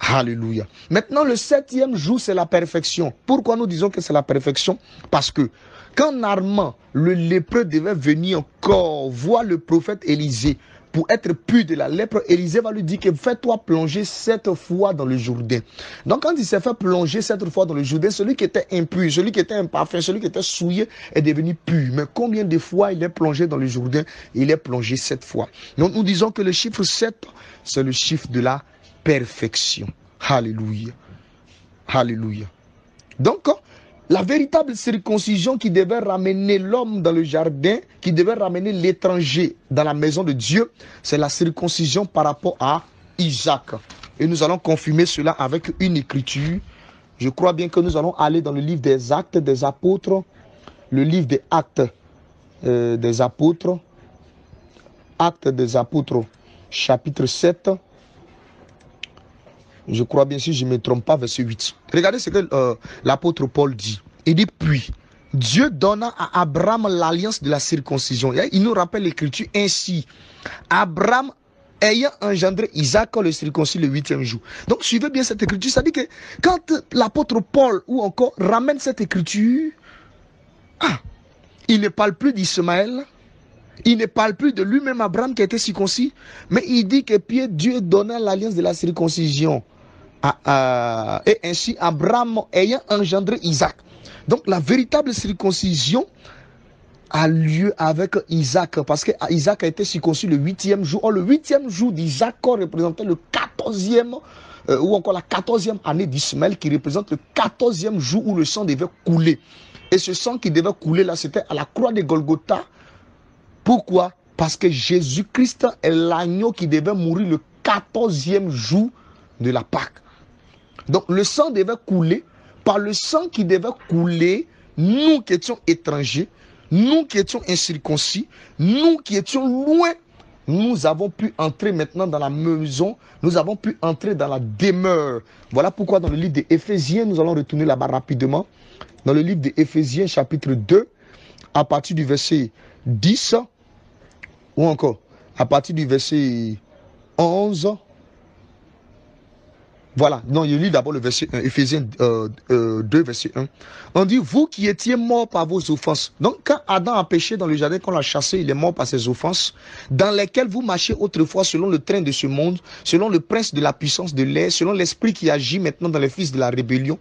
Alléluia. Maintenant, le 7e jour, c'est la perfection. Pourquoi nous disons que c'est la perfection? Parce que quand Naaman, le lépreux, devait venir encore voir le prophète Élisée pour être pur de la lèpre, Élisée va lui dire que fais-toi plonger 7 fois dans le Jourdain. Donc quand il s'est fait plonger 7 fois dans le Jourdain, celui qui était impur, celui qui était imparfait, celui qui était souillé est devenu pur. Mais combien de fois il est plongé dans le Jourdain? Il est plongé 7 fois. Donc nous disons que le chiffre 7, c'est le chiffre de la perfection. Alléluia. Alléluia. Donc, la véritable circoncision qui devait ramener l'homme dans le jardin, qui devait ramener l'étranger dans la maison de Dieu, c'est la circoncision par rapport à Isaac. Et nous allons confirmer cela avec une écriture. Je crois bien que nous allons aller dans le livre des Actes des Apôtres, le livre des Actes des Apôtres, Actes des Apôtres, chapitre 7. Je crois bien, si je ne me trompe pas, verset 8. Regardez ce que l'apôtre Paul dit. Il dit, puis, Dieu donna à Abraham l'alliance de la circoncision. Il nous rappelle l'écriture ainsi. Abraham ayant engendré Isaac, le circoncis le 8e jour. Donc, suivez bien cette écriture. Ça dit que quand l'apôtre Paul, ou encore, ramène cette écriture, il ne parle plus d'Ismaël. Il ne parle plus de lui-même, Abraham, qui a été circoncis. Mais il dit que puis Dieu donna l'alliance de la circoncision. Et ainsi, Abraham ayant engendré Isaac. Donc, la véritable circoncision a lieu avec Isaac. Parce que Isaac a été circoncis le 8e jour. Or, le 8e jour d'Isaac représentait le 14e, ou encore la 14e année d'Ismaël, qui représente le 14e jour où le sang devait couler. Et ce sang qui devait couler là, c'était à la croix de Golgotha. Pourquoi? Parce que Jésus-Christ est l'agneau qui devait mourir le 14e jour de la Pâque. Donc le sang devait couler. Par le sang qui devait couler, nous qui étions étrangers, nous qui étions incirconcis, nous qui étions loin, nous avons pu entrer maintenant dans la maison, nous avons pu entrer dans la demeure. Voilà pourquoi dans le livre des Éphésiens, nous allons retourner là-bas rapidement. Dans le livre des Éphésiens, chapitre 2, à partir du verset 10, ou encore à partir du verset 11. Voilà, non, je lis d'abord le verset 1, Éphésiens 2, verset 1. On dit, vous qui étiez morts par vos offenses. Donc, quand Adam a péché dans le jardin, qu'on l'a chassé, il est mort par ses offenses, dans lesquelles vous marchez autrefois selon le train de ce monde, selon le prince de la puissance de l'air, selon l'esprit qui agit maintenant dans les fils de la rébellion.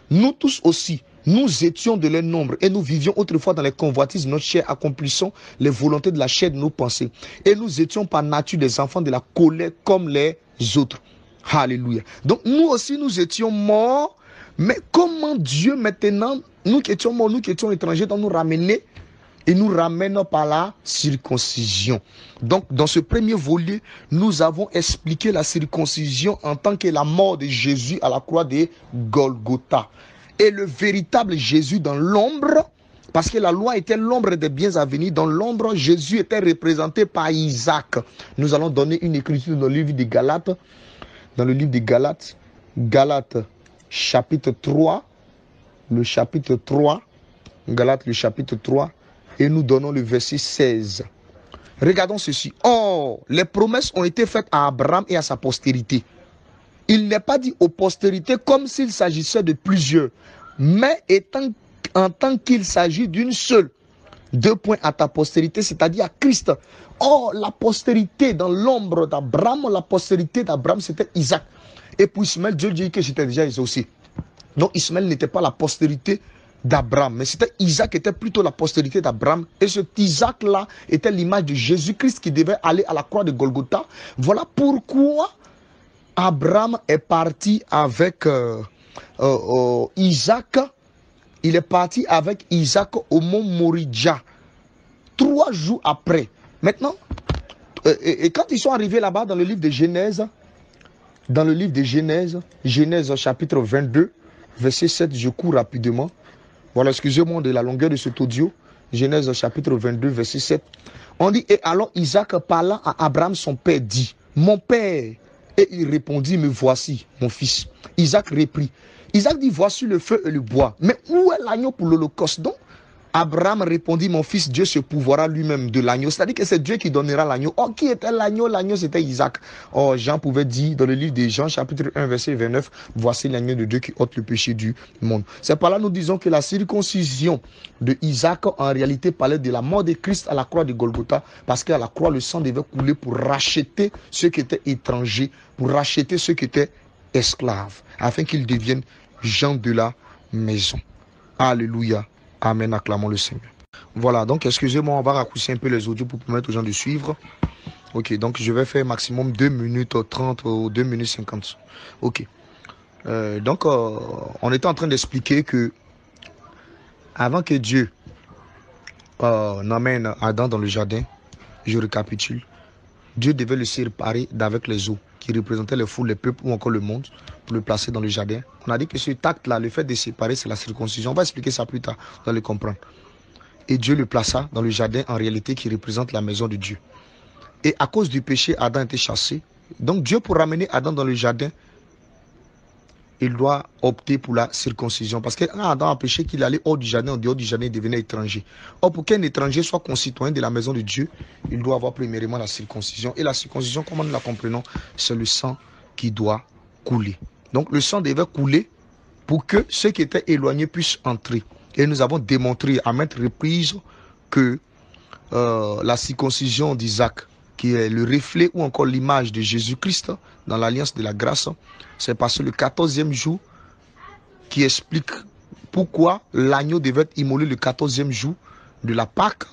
Nous tous aussi, nous étions de leur nombre et nous vivions autrefois dans les convoitises de notre chair, accomplissant les volontés de la chair de nos pensées. Et nous étions par nature des enfants de la colère comme les autres. Alléluia. Donc nous aussi nous étions morts, mais comment Dieu maintenant, nous qui étions morts, nous qui étions étrangers, doit nous ramener et nous ramène par la circoncision. Donc dans ce premier volet, nous avons expliqué la circoncision en tant que la mort de Jésus à la croix de Golgotha. Et le véritable Jésus dans l'ombre, parce que la loi était l'ombre des biens à venir, dans l'ombre, Jésus était représenté par Isaac. Nous allons donner une écriture dans le livre de Galates, dans le livre de Galates, Galates chapitre 3, le chapitre 3, Galates le chapitre 3, et nous donnons le verset 16. Regardons ceci. Or, les promesses ont été faites à Abraham et à sa postérité. Il n'est pas dit aux postérités comme s'il s'agissait de plusieurs, mais en tant qu'il s'agit d'une seule. 2 points à ta postérité, c'est-à-dire à Christ. Or, la postérité dans l'ombre d'Abraham, la postérité d'Abraham, c'était Isaac. Et pour Ismaël, Dieu dit que j'étais déjà exaucé. Donc Ismaël n'était pas la postérité d'Abraham. Mais c'était Isaac qui était plutôt la postérité d'Abraham. Et cet Isaac-là était l'image de Jésus-Christ qui devait aller à la croix de Golgotha. Voilà pourquoi Abraham est parti avec Isaac. Il est parti avec Isaac au mont Moridja. 3 jours après. Maintenant, et quand ils sont arrivés là-bas dans le livre de Genèse, Genèse chapitre 22, verset 7, je cours rapidement. Voilà, excusez-moi de la longueur de cet audio. Genèse chapitre 22, verset 7. On dit, et alors Isaac parlant à Abraham son père dit, mon père. Et il répondit, me voici, mon fils. Isaac reprit. Isaac dit, voici le feu et le bois. Mais où est l'agneau pour l'holocauste? Donc, Abraham répondit, mon fils, Dieu se pourvoira lui-même de l'agneau. C'est-à-dire que c'est Dieu qui donnera l'agneau. Oh, qui était l'agneau? L'agneau, c'était Isaac. Oh, Jean pouvait dire dans le livre de Jean, chapitre 1, verset 29, voici l'agneau de Dieu qui ôte le péché du monde. C'est par là nous disons que la circoncision de Isaac, en réalité, parlait de la mort de Christ à la croix de Golgotha, parce qu'à la croix, le sang devait couler pour racheter ceux qui étaient étrangers, pour racheter ceux qui étaient esclaves, afin qu'ils deviennent gens de la maison. Alléluia. Amen, acclamons le Seigneur. Voilà, donc excusez-moi, on va raccourcir un peu les audios pour permettre aux gens de suivre. Ok, donc je vais faire maximum 2 minutes 30 ou 2 minutes 50. Ok. Donc, on était en train d'expliquer que avant que Dieu n'emmène Adam dans le jardin, je récapitule, Dieu devait le séparer d'avec les eaux qui représentaient les foules, les peuples ou encore le monde, pour le placer dans le jardin. On a dit que cet acte-là, le fait de séparer, c'est la circoncision. On va expliquer ça plus tard, vous allez comprendre. Et Dieu le plaça dans le jardin, en réalité, qui représente la maison de Dieu. Et à cause du péché, Adam était chassé. Donc Dieu, pour ramener Adam dans le jardin, il doit opter pour la circoncision. Parce que quand Adam a péché, qu'il allait hors du jardin, en dehors du jardin, il devenait étranger. Or, pour qu'un étranger soit concitoyen de la maison de Dieu, il doit avoir premièrement la circoncision. Et la circoncision, comment nous la comprenons, c'est le sang qui doit couler. Donc le sang devait couler pour que ceux qui étaient éloignés puissent entrer. Et nous avons démontré à maintes reprises que la circoncision d'Isaac, qui est le reflet ou encore l'image de Jésus-Christ dans l'alliance de la grâce, c'est parce que le 14e jour qui explique pourquoi l'agneau devait être immolé le 14e jour de la Pâque,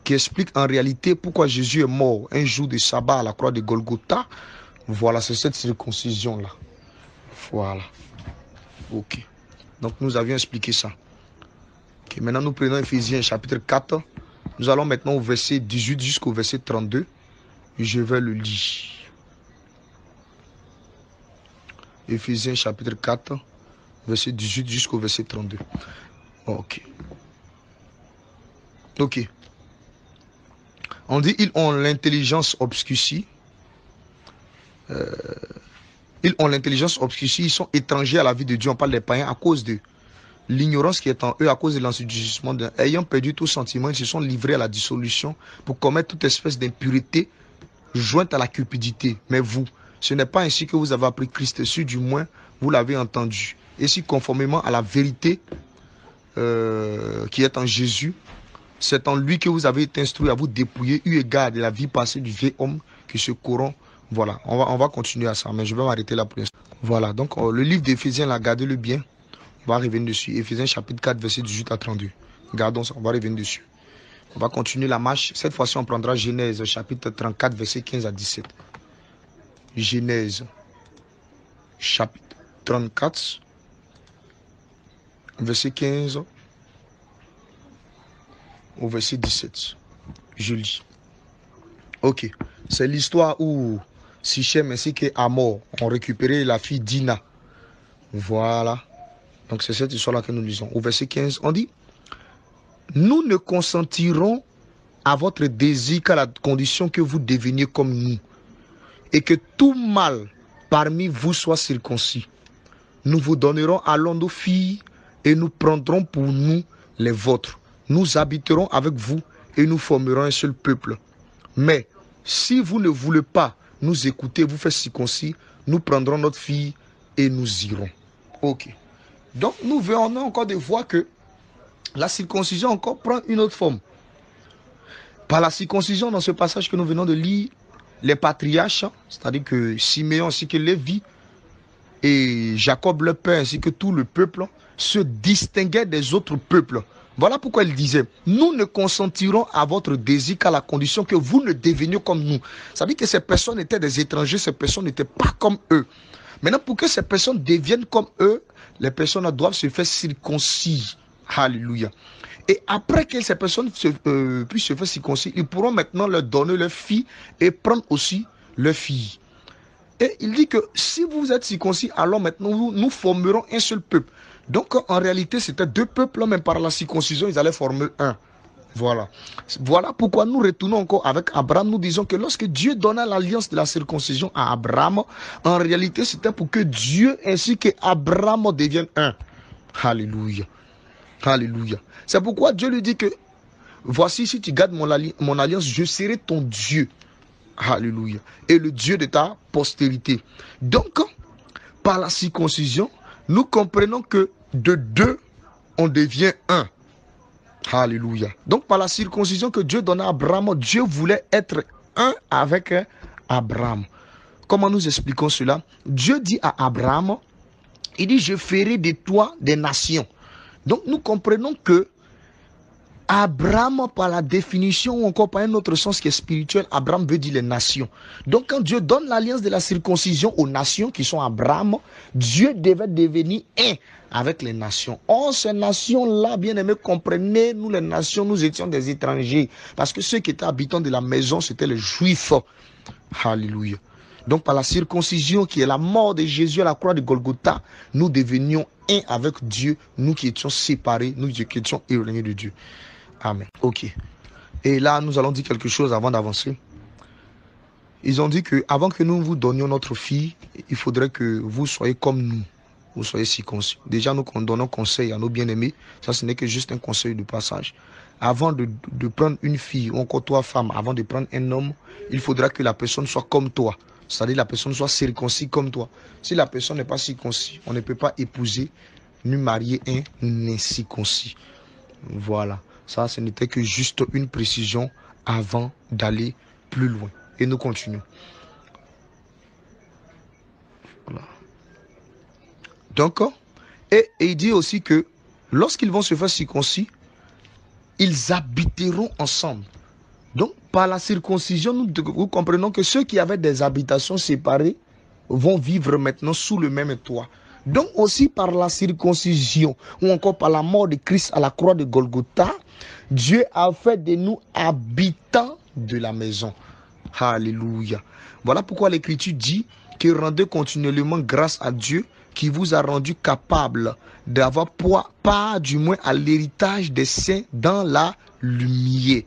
qui explique en réalité pourquoi Jésus est mort un jour de sabbat à la croix de Golgotha. Voilà, c'est cette circoncision-là. Voilà. Ok. Donc nous avions expliqué ça. Okay. Maintenant nous prenons Ephésiens chapitre 4. Nous allons maintenant au verset 18 jusqu'au verset 32. Je vais le lire. Ephésiens chapitre 4, verset 18 jusqu'au verset 32. Ok. Ok. On dit, ils ont l'intelligence obscurcie. Ils ont l'intelligence obscurcie, ils sont étrangers à la vie de Dieu. On parle des païens à cause de l'ignorance qui est en eux, à cause de l'enseignement. Ayant perdu tout sentiment, ils se sont livrés à la dissolution pour commettre toute espèce d'impureté jointe à la cupidité. Mais vous, ce n'est pas ainsi que vous avez appris Christ, si du moins vous l'avez entendu. Et si conformément à la vérité qui est en Jésus, c'est en lui que vous avez été instruit à vous dépouiller, eu égard de la vie passée du vieil homme qui se corrompt. Voilà, on va continuer à ça, mais je vais m'arrêter là pour l'instant. Voilà, donc le livre d'Éphésiens, là, gardez-le bien. On va revenir dessus. Éphésiens chapitre 4, verset 18 à 32. Gardons ça, on va revenir dessus. On va continuer la marche. Cette fois-ci, on prendra Genèse chapitre 34, verset 15 à 17. Genèse chapitre 34, verset 15 au verset 17. Je lis. Ok. C'est l'histoire où Sichem ainsi que Hamor ont récupéré la fille Dina. Voilà. Donc c'est cette histoire-là que nous lisons. Au verset 15, on dit: nous ne consentirons à votre désir qu'à la condition que vous deveniez comme nous, et que tout mâle parmi vous soit circoncis. Nous vous donnerons alors nos filles, et nous prendrons pour nous les vôtres. Nous habiterons avec vous, et nous formerons un seul peuple. Mais si vous ne voulez pas nous écouter, vous faire circoncis, nous prendrons notre fille, et nous irons. Ok. Donc nous venons encore de voir que la circoncision encore prend une autre forme. Par la circoncision, dans ce passage que nous venons de lire, les patriarches, c'est-à-dire que Siméon ainsi que Lévi et Jacob le père ainsi que tout le peuple, se distinguait des autres peuples. Voilà pourquoi il disait, nous ne consentirons à votre désir qu'à la condition que vous ne deveniez comme nous. Ça veut dire que ces personnes étaient des étrangers, ces personnes n'étaient pas comme eux. Maintenant, pour que ces personnes deviennent comme eux, les personnes doivent se faire circoncis. Alléluia. Et après que ces personnes puissent se faire circoncis, ils pourront maintenant leur donner leur fille et prendre aussi leur fille. Et il dit que si vous êtes circoncis, alors maintenant nous formerons un seul peuple. Donc en réalité, c'était deux peuples, mais par la circoncision, ils allaient former un. Voilà. Voilà pourquoi nous retournons encore avec Abraham. Nous disons que lorsque Dieu donna l'alliance de la circoncision à Abraham, en réalité, c'était pour que Dieu ainsi qu'Abraham deviennent un. Alléluia. Alléluia. C'est pourquoi Dieu lui dit que voici, si tu gardes mon alliance, je serai ton Dieu. Alléluia. Et le Dieu de ta postérité. Donc, par la circoncision, nous comprenons que de deux, on devient un. Alléluia. Donc, par la circoncision que Dieu donna à Abraham, Dieu voulait être un avec Abraham. Comment nous expliquons cela? Dieu dit à Abraham, il dit, je ferai de toi des nations. Donc, nous comprenons que Abraham, par la définition ou encore par un autre sens qui est spirituel, Abraham veut dire les nations. Donc quand Dieu donne l'alliance de la circoncision aux nations qui sont Abraham, Dieu devait devenir un avec les nations. Or, ces nations-là, bien aimés, comprenez, nous les nations, nous étions des étrangers. Parce que ceux qui étaient habitants de la maison, c'était les Juifs. Alléluia. Donc par la circoncision qui est la mort de Jésus à la croix de Golgotha, nous devenions un avec Dieu, nous qui étions séparés, nous qui étions éloignés de Dieu. Amen. Ok. Et là, nous allons dire quelque chose avant d'avancer. Ils ont dit que avant que nous vous donnions notre fille, il faudrait que vous soyez comme nous. Vous soyez circoncis. Déjà, nous donnons conseil à nos bien-aimés. Ça, ce n'est que juste un conseil de passage. Avant de prendre une fille ou encore toi, femme, avant de prendre un homme, il faudra que la personne soit comme toi. C'est-à-dire la personne soit circoncis comme toi. Si la personne n'est pas circoncis, on ne peut pas épouser ni marier un incirconcis. Voilà. Ça, ce n'était que juste une précision avant d'aller plus loin. Et nous continuons. Voilà. Donc, et il dit aussi que lorsqu'ils vont se faire circoncis, ils habiteront ensemble. Donc, par la circoncision, nous comprenons que ceux qui avaient des habitations séparées vont vivre maintenant sous le même toit. Donc aussi par la circoncision ou encore par la mort de Christ à la croix de Golgotha, Dieu a fait de nous habitants de la maison. Alléluia. Voilà pourquoi l'Écriture dit que rendez continuellement grâce à Dieu qui vous a rendu capable d'avoir part du moins à l'héritage des saints dans la lumière.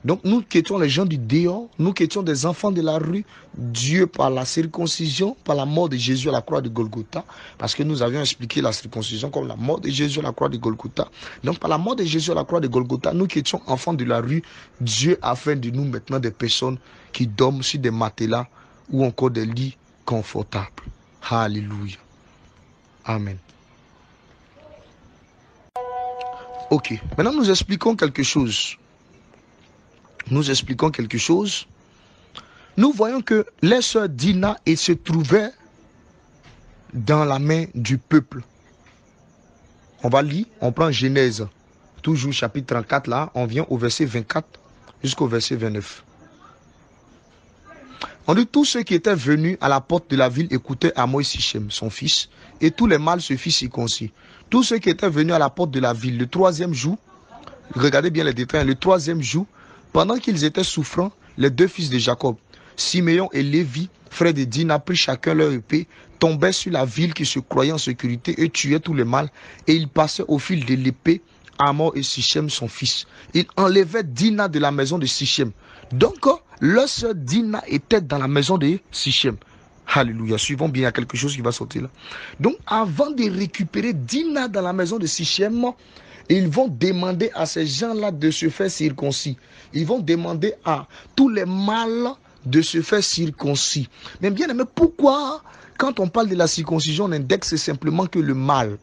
Donc nous qui étions les gens du dehors, nous qui étions des enfants de la rue, Dieu par la circoncision, par la mort de Jésus à la croix de Golgotha, parce que nous avions expliqué la circoncision comme la mort de Jésus à la croix de Golgotha. Donc par la mort de Jésus à la croix de Golgotha, nous qui étions enfants de la rue, Dieu a fait de nous maintenant des personnes qui dorment sur des matelas ou encore des lits confortables. Alléluia. Amen. Ok, maintenant nous expliquons quelque chose. Nous voyons que les sœurs Dina se trouvaient dans la main du peuple. On va lire, on prend Genèse, toujours chapitre 34 là, on vient au verset 24 jusqu'au verset 29. On dit tous ceux qui étaient venus à la porte de la ville écoutaient Amos et Sichem, son fils, et tous les mâles se firent circoncis. Tous ceux qui étaient venus à la porte de la ville le troisième jour, regardez bien les détails, le troisième jour, pendant qu'ils étaient souffrants, les deux fils de Jacob, Siméon et Lévi, frères de Dina, prirent chacun leur épée, tombaient sur la ville qui se croyait en sécurité et tuaient tous les mâles, et ils passaient au fil de l'épée Amos et Sichem son fils. Ils enlevaient Dina de la maison de Sichem. Donc, leur sœur Dina était dans la maison de Sichem. Alléluia. Suivons bien, il y a quelque chose qui va sauter là. Donc, avant de récupérer Dina dans la maison de Sichem, ils vont demander à ces gens-là de se faire circoncis. Ils vont demander à tous les mâles de se faire circoncis. Mais bien aimé, pourquoi quand on parle de la circoncision, on indexe simplement que le mâle?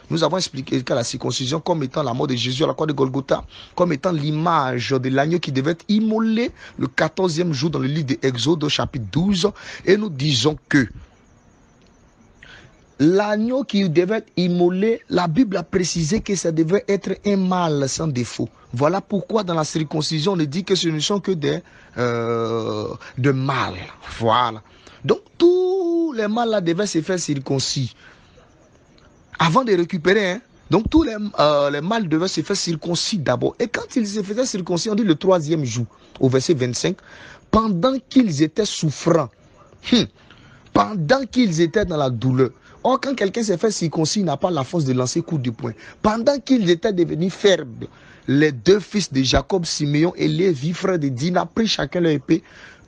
Nous avons expliqué que la circoncision comme étant la mort de Jésus à la croix de Golgotha, comme étant l'image de l'agneau qui devait être immolé le 14e jour dans le livre de Exode chapitre 12. Et nous disons que L'agneau qui devait être immolé, la Bible a précisé que ça devait être un mâle sans défaut. Voilà pourquoi dans la circoncision, on dit que ce ne sont que des mâles. Voilà. Donc tous les mâles là devaient se faire circoncis avant de récupérer. Hein. Donc tous les mâles devaient se faire circoncis d'abord. Et quand ils se faisaient circoncis, on dit le 3e jour, au verset 25, pendant qu'ils étaient souffrants, pendant qu'ils étaient dans la douleur. Or, quand quelqu'un s'est fait circoncis, il n'a pas la force de lancer coup de poing. Pendant qu'ils étaient devenus faibles, les 2 fils de Jacob, Siméon et Lévi, frères de Dina, pris chacun leur épée,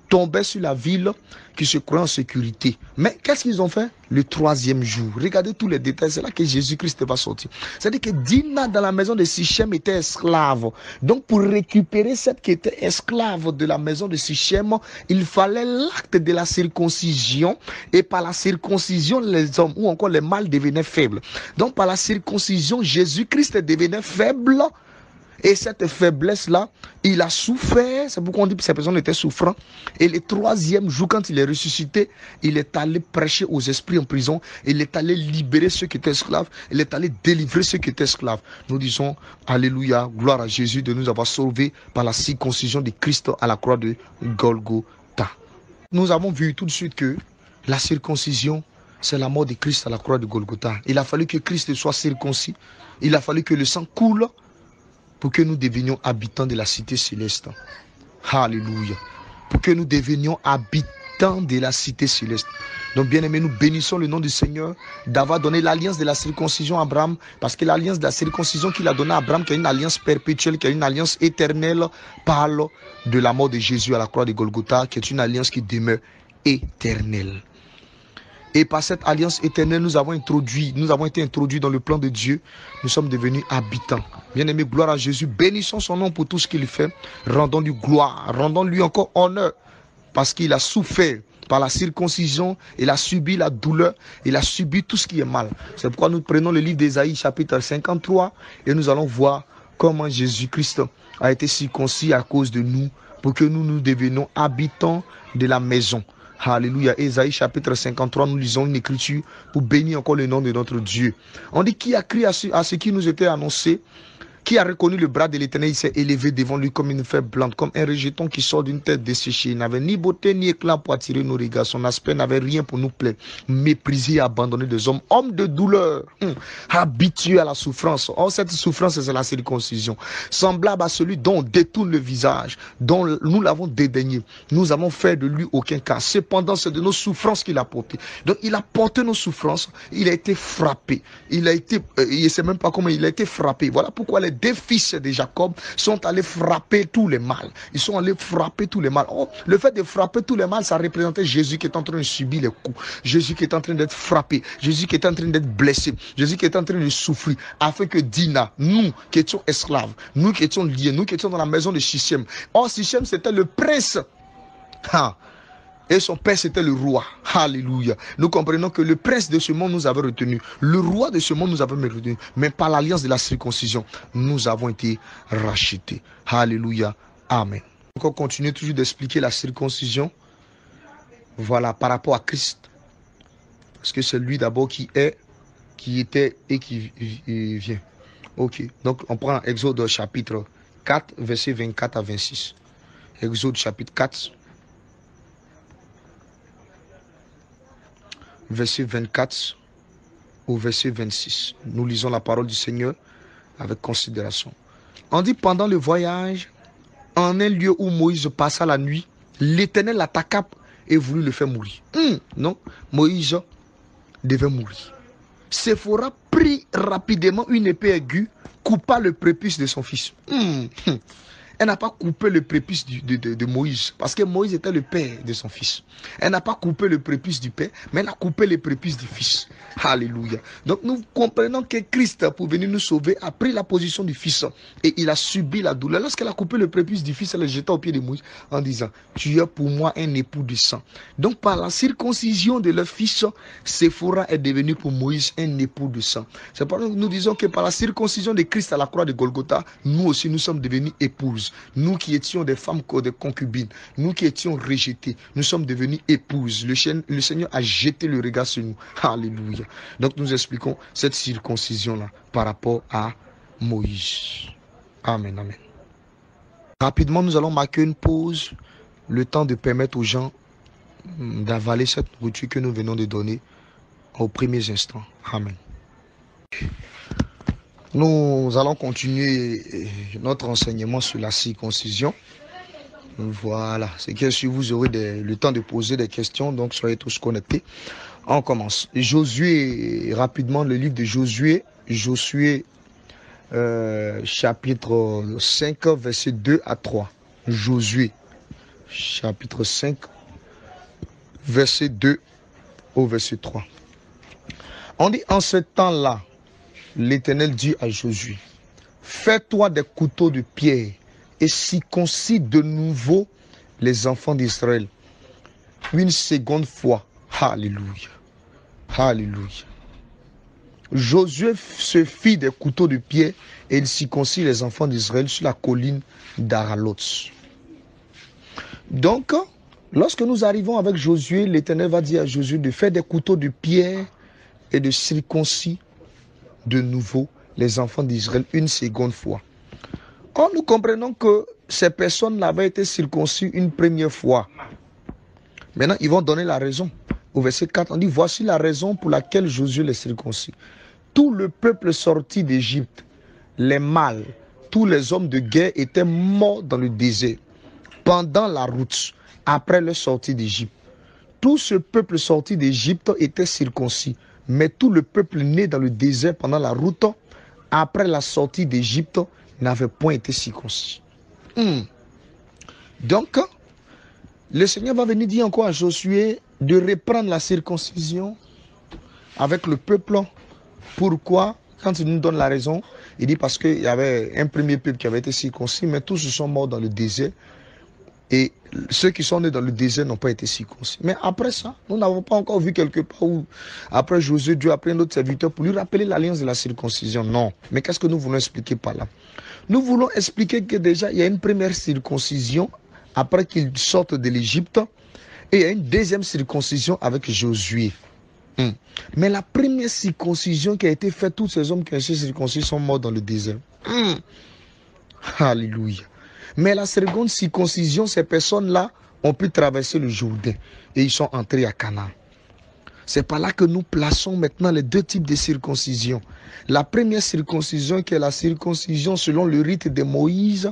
tombaient sur la ville qui se croyait en sécurité. Mais qu'est-ce qu'ils ont fait? Le 3e jour. Regardez tous les détails, c'est là que Jésus-Christ va sortir. C'est-à-dire que Dina, dans la maison de Sichem, était esclave. Donc, pour récupérer cette qui était esclave de la maison de Sichem, il fallait l'acte de la circoncision. Et par la circoncision, les hommes ou encore les mâles devenaient faibles. Donc, par la circoncision, Jésus-Christ devenait faible. Et cette faiblesse-là, il a souffert. C'est pourquoi on dit que ces personnes étaient souffrantes. Et le 3e jour, quand il est ressuscité, il est allé prêcher aux esprits en prison. Il est allé libérer ceux qui étaient esclaves. Il est allé délivrer ceux qui étaient esclaves. Nous disons, alléluia, gloire à Jésus de nous avoir sauvés par la circoncision de Christ à la croix de Golgotha. Nous avons vu tout de suite que la circoncision, c'est la mort de Christ à la croix de Golgotha. Il a fallu que Christ soit circoncis. Il a fallu que le sang coule pour que nous devenions habitants de la cité céleste. Alléluia. Pour que nous devenions habitants de la cité céleste. Donc, bien aimés, nous bénissons le nom du Seigneur d'avoir donné l'alliance de la circoncision à Abraham. Parce que l'alliance de la circoncision qu'il a donnée à Abraham, qui est une alliance perpétuelle, qui est une alliance éternelle, parle de la mort de Jésus à la croix de Golgotha, qui est une alliance qui demeure éternelle. Et par cette alliance éternelle, nous avons été introduits dans le plan de Dieu. Nous sommes devenus habitants. Bien-aimé, gloire à Jésus. Bénissons son nom pour tout ce qu'il fait. Rendons-lui gloire. Rendons-lui encore honneur. Parce qu'il a souffert par la circoncision. Il a subi la douleur. Il a subi tout ce qui est mal. C'est pourquoi nous prenons le livre d'Ésaïe, chapitre 53. Et nous allons voir comment Jésus-Christ a été circoncis à cause de nous. Pour que nous devenions habitants de la maison. Alléluia. Ésaïe chapitre 53, nous lisons une écriture pour bénir encore le nom de notre Dieu. On dit qui a crié à ce qui nous était annoncé, qui a reconnu le bras de l'Éternel, il s'est élevé devant lui comme une fève blanche, comme un rejeton qui sort d'une tête desséchée. Il n'avait ni beauté ni éclat pour attirer nos regards. Son aspect n'avait rien pour nous plaire. Méprisé et abandonné des hommes, homme de douleur, habitué à la souffrance. Or, cette souffrance, c'est la circoncision. Semblable à celui dont on détourne le visage, dont nous l'avons dédaigné. Nous avons fait de lui aucun cas. Cependant, c'est de nos souffrances qu'il a porté. Donc, il a porté nos souffrances. Il a été frappé. Il ne sait même pas comment il a été frappé. Voilà pourquoi les 2 fils de Jacob sont allés frapper tous les mâles. Ils sont allés frapper tous les mâles. Oh, le fait de frapper tous les mâles, ça représentait Jésus qui est en train de subir les coups. Jésus qui est en train d'être frappé. Jésus qui est en train d'être blessé. Jésus qui est en train de souffrir. Afin que Dina, nous qui étions esclaves, nous qui étions liés, nous qui étions dans la maison de Sichem. Or, Sichem, c'était le prince. Et son père, c'était le roi. Alléluia. Nous comprenons que le prince de ce monde nous avait retenu. Le roi de ce monde nous avait retenu. Mais par l'alliance de la circoncision, nous avons été rachetés. Alléluia. Amen. On continue toujours d'expliquer la circoncision. Voilà, par rapport à Christ. Parce que c'est lui d'abord qui est, qui était et qui vient. Ok. Donc, on prend Exode chapitre 4, versets 24 à 26. Exode chapitre 4. Verset 24 au verset 26. Nous lisons la parole du Seigneur avec considération. On dit pendant le voyage, en un lieu où Moïse passa la nuit, l'Éternel l'attaqua et voulut le faire mourir. Non, Moïse devait mourir. Séphora prit rapidement une épée aiguë, coupa le prépuce de son fils. Elle n'a pas coupé le prépuce de Moïse, parce que Moïse était le père de son fils. Elle n'a pas coupé le prépuce du père, mais elle a coupé le prépuce du fils. Alléluia. Donc nous comprenons que Christ, pour venir nous sauver, a pris la position du fils et il a subi la douleur. Lorsqu'elle a coupé le prépuce du fils, elle le jeta au pied de Moïse en disant, tu es pour moi un époux de sang. Donc par la circoncision de leur fils, Séphora est devenu pour Moïse un époux de sang. C'est pourquoi nous disons que par la circoncision de Christ à la croix de Golgotha, nous aussi nous sommes devenus épouses. épouses. Nous qui étions des femmes, des concubines, nous qui étions rejetées, nous sommes devenus épouses. Le Seigneur a jeté le regard sur nous. Alléluia. Donc nous expliquons cette circoncision-là par rapport à Moïse. Amen, amen. Rapidement, nous allons marquer une pause, le temps de permettre aux gens d'avaler cette nourriture que nous venons de donner aux premiers instants. Amen. Nous allons continuer notre enseignement sur la circoncision. Voilà, c'est que si vous aurez le temps de poser des questions, donc soyez tous connectés. On commence. Josué, rapidement, le livre de Josué, chapitre 5, verset 2 à 3. Josué, chapitre 5, verset 2 au verset 3. On dit, en ce temps-là, l'Éternel dit à Josué, fais-toi des couteaux de pierre et circoncis de nouveau les enfants d'Israël. Une seconde fois. Alléluia. Alléluia. Josué se fit des couteaux de pierre et il circoncit les enfants d'Israël sur la colline d'Aralot. Donc, lorsque nous arrivons avec Josué, l'Éternel va dire à Josué de faire des couteaux de pierre et de circoncis de nouveau les enfants d'Israël une seconde fois. Or, nous comprenons que ces personnes avaient été circoncis une première fois. Maintenant, ils vont donner la raison. Au verset 4, on dit, voici la raison pour laquelle Josué les circoncis. Tout le peuple sorti d'Égypte, les mâles, tous les hommes de guerre étaient morts dans le désert, pendant la route, après leur sortie d'Égypte. Tout ce peuple sorti d'Égypte était circoncis. Mais tout le peuple né dans le désert pendant la route, après la sortie d'Égypte, n'avait point été circoncis. Donc, le Seigneur va venir dire encore à Josué de reprendre la circoncision avec le peuple. Pourquoi? Quand il nous donne la raison, il dit parce qu'il y avait un premier peuple qui avait été circoncis, mais tous se sont morts dans le désert. Et ceux qui sont nés dans le désert n'ont pas été circoncis. Mais après ça, nous n'avons pas encore vu quelque part où, après Josué, Dieu a pris un autre serviteur pour lui rappeler l'alliance de la circoncision. Non. Mais qu'est-ce que nous voulons expliquer par là? Nous voulons expliquer que déjà, il y a une première circoncision après qu'ils sortent de l'Égypte. Et il y a une deuxième circoncision avec Josué. Mais la première circoncision qui a été faite, tous ces hommes qui ont été circoncis sont morts dans le désert. Alléluia. Mais la seconde circoncision, ces personnes-là ont pu traverser le Jourdain et ils sont entrés à Canaan. C'est par là que nous plaçons maintenant les deux types de circoncision. La première circoncision qui est la circoncision selon le rite de Moïse.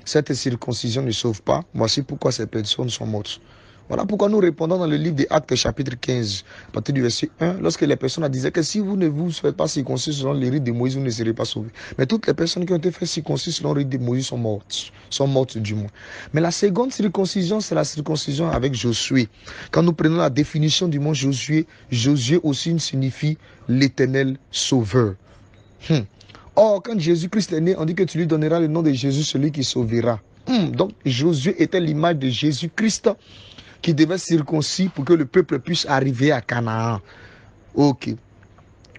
Cette circoncision ne sauve pas. Voici pourquoi ces personnes sont mortes. Voilà pourquoi nous répondons dans le livre des Actes chapitre 15, à partir du verset 1, lorsque les personnes disaient que si vous ne vous faites pas circoncis selon les rites de Moïse, vous ne serez pas sauvés. Mais toutes les personnes qui ont été faites circoncis selon les rites de Moïse sont mortes du moins. Mais la seconde circoncision, c'est la circoncision avec Josué. Quand nous prenons la définition du mot Josué, Josué aussi signifie l'Éternel Sauveur. Or, quand Jésus-Christ est né, on dit que tu lui donneras le nom de Jésus, celui qui sauvera. Donc, Josué était l'image de Jésus-Christ qui devait circoncis pour que le peuple puisse arriver à Canaan. Ok.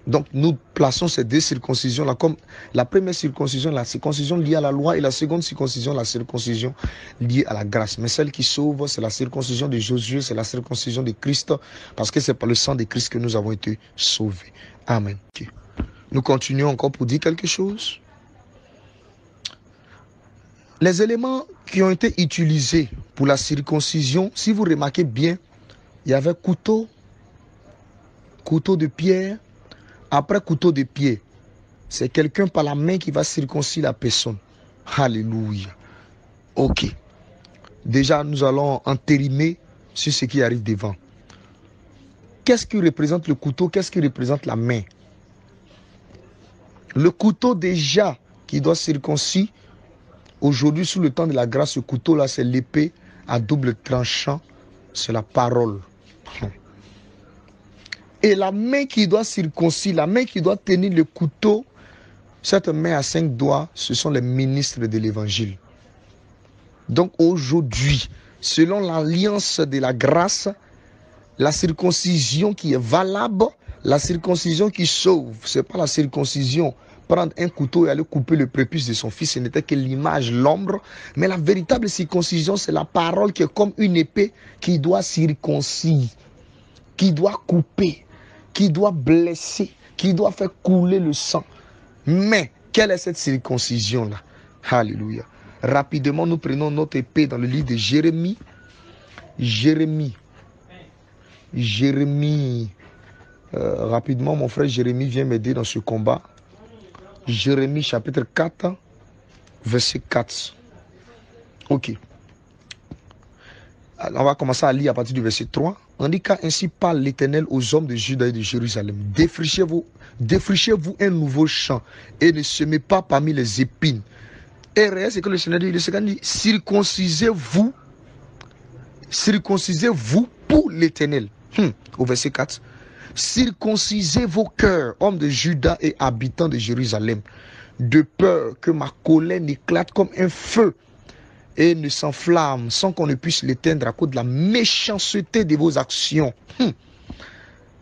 Donc, nous plaçons ces deux circoncisions-là comme la première circoncision, la circoncision liée à la loi, et la seconde circoncision, la circoncision liée à la grâce. Mais celle qui sauve, c'est la circoncision de Josué, c'est la circoncision de Christ, parce que c'est par le sang de Christ que nous avons été sauvés. Amen. Okay. Nous continuons encore pour dire quelque chose. Les éléments qui ont été utilisés pour la circoncision, si vous remarquez bien, il y avait couteau de pierre. Après couteau de pierre, c'est quelqu'un par la main qui va circoncire la personne. Alléluia. Ok. Déjà, nous allons entérimer sur ce qui arrive devant. Qu'est-ce qui représente le couteau? Qu'est-ce qui représente la main? Le couteau déjà qui doit circoncire, aujourd'hui, sous le temps de la grâce, ce couteau-là, c'est l'épée à double tranchant, c'est la parole. Et la main qui doit circoncire, la main qui doit tenir le couteau, cette main à 5 doigts, ce sont les ministres de l'évangile. Donc aujourd'hui, selon l'alliance de la grâce, la circoncision qui est valable, la circoncision qui sauve, ce n'est pas la circoncision prendre un couteau et aller couper le prépuce de son fils. Ce n'était que l'image, l'ombre. Mais la véritable circoncision, c'est la parole qui est comme une épée qui doit circoncire, qui doit couper, qui doit blesser, qui doit faire couler le sang. Mais, quelle est cette circoncision-là? Alléluia. Rapidement, nous prenons notre épée dans le livre de Jérémie. Rapidement, mon frère Jérémie vient m'aider dans ce combat. Jérémie chapitre 4, verset 4. Ok. Alors, on va commencer à lire à partir du verset 3. On dit qu'ainsi parle l'Éternel aux hommes de Juda et de Jérusalem. Défrichez-vous un nouveau champ et ne semez pas parmi les épines. Et réel, c'est que le Seigneur dit, circoncisez-vous pour l'Éternel. Au verset 4. Circoncisez vos cœurs, hommes de Juda et habitants de Jérusalem, de peur que ma colère n'éclate comme un feu et ne s'enflamme sans qu'on ne puisse l'éteindre à cause de la méchanceté de vos actions.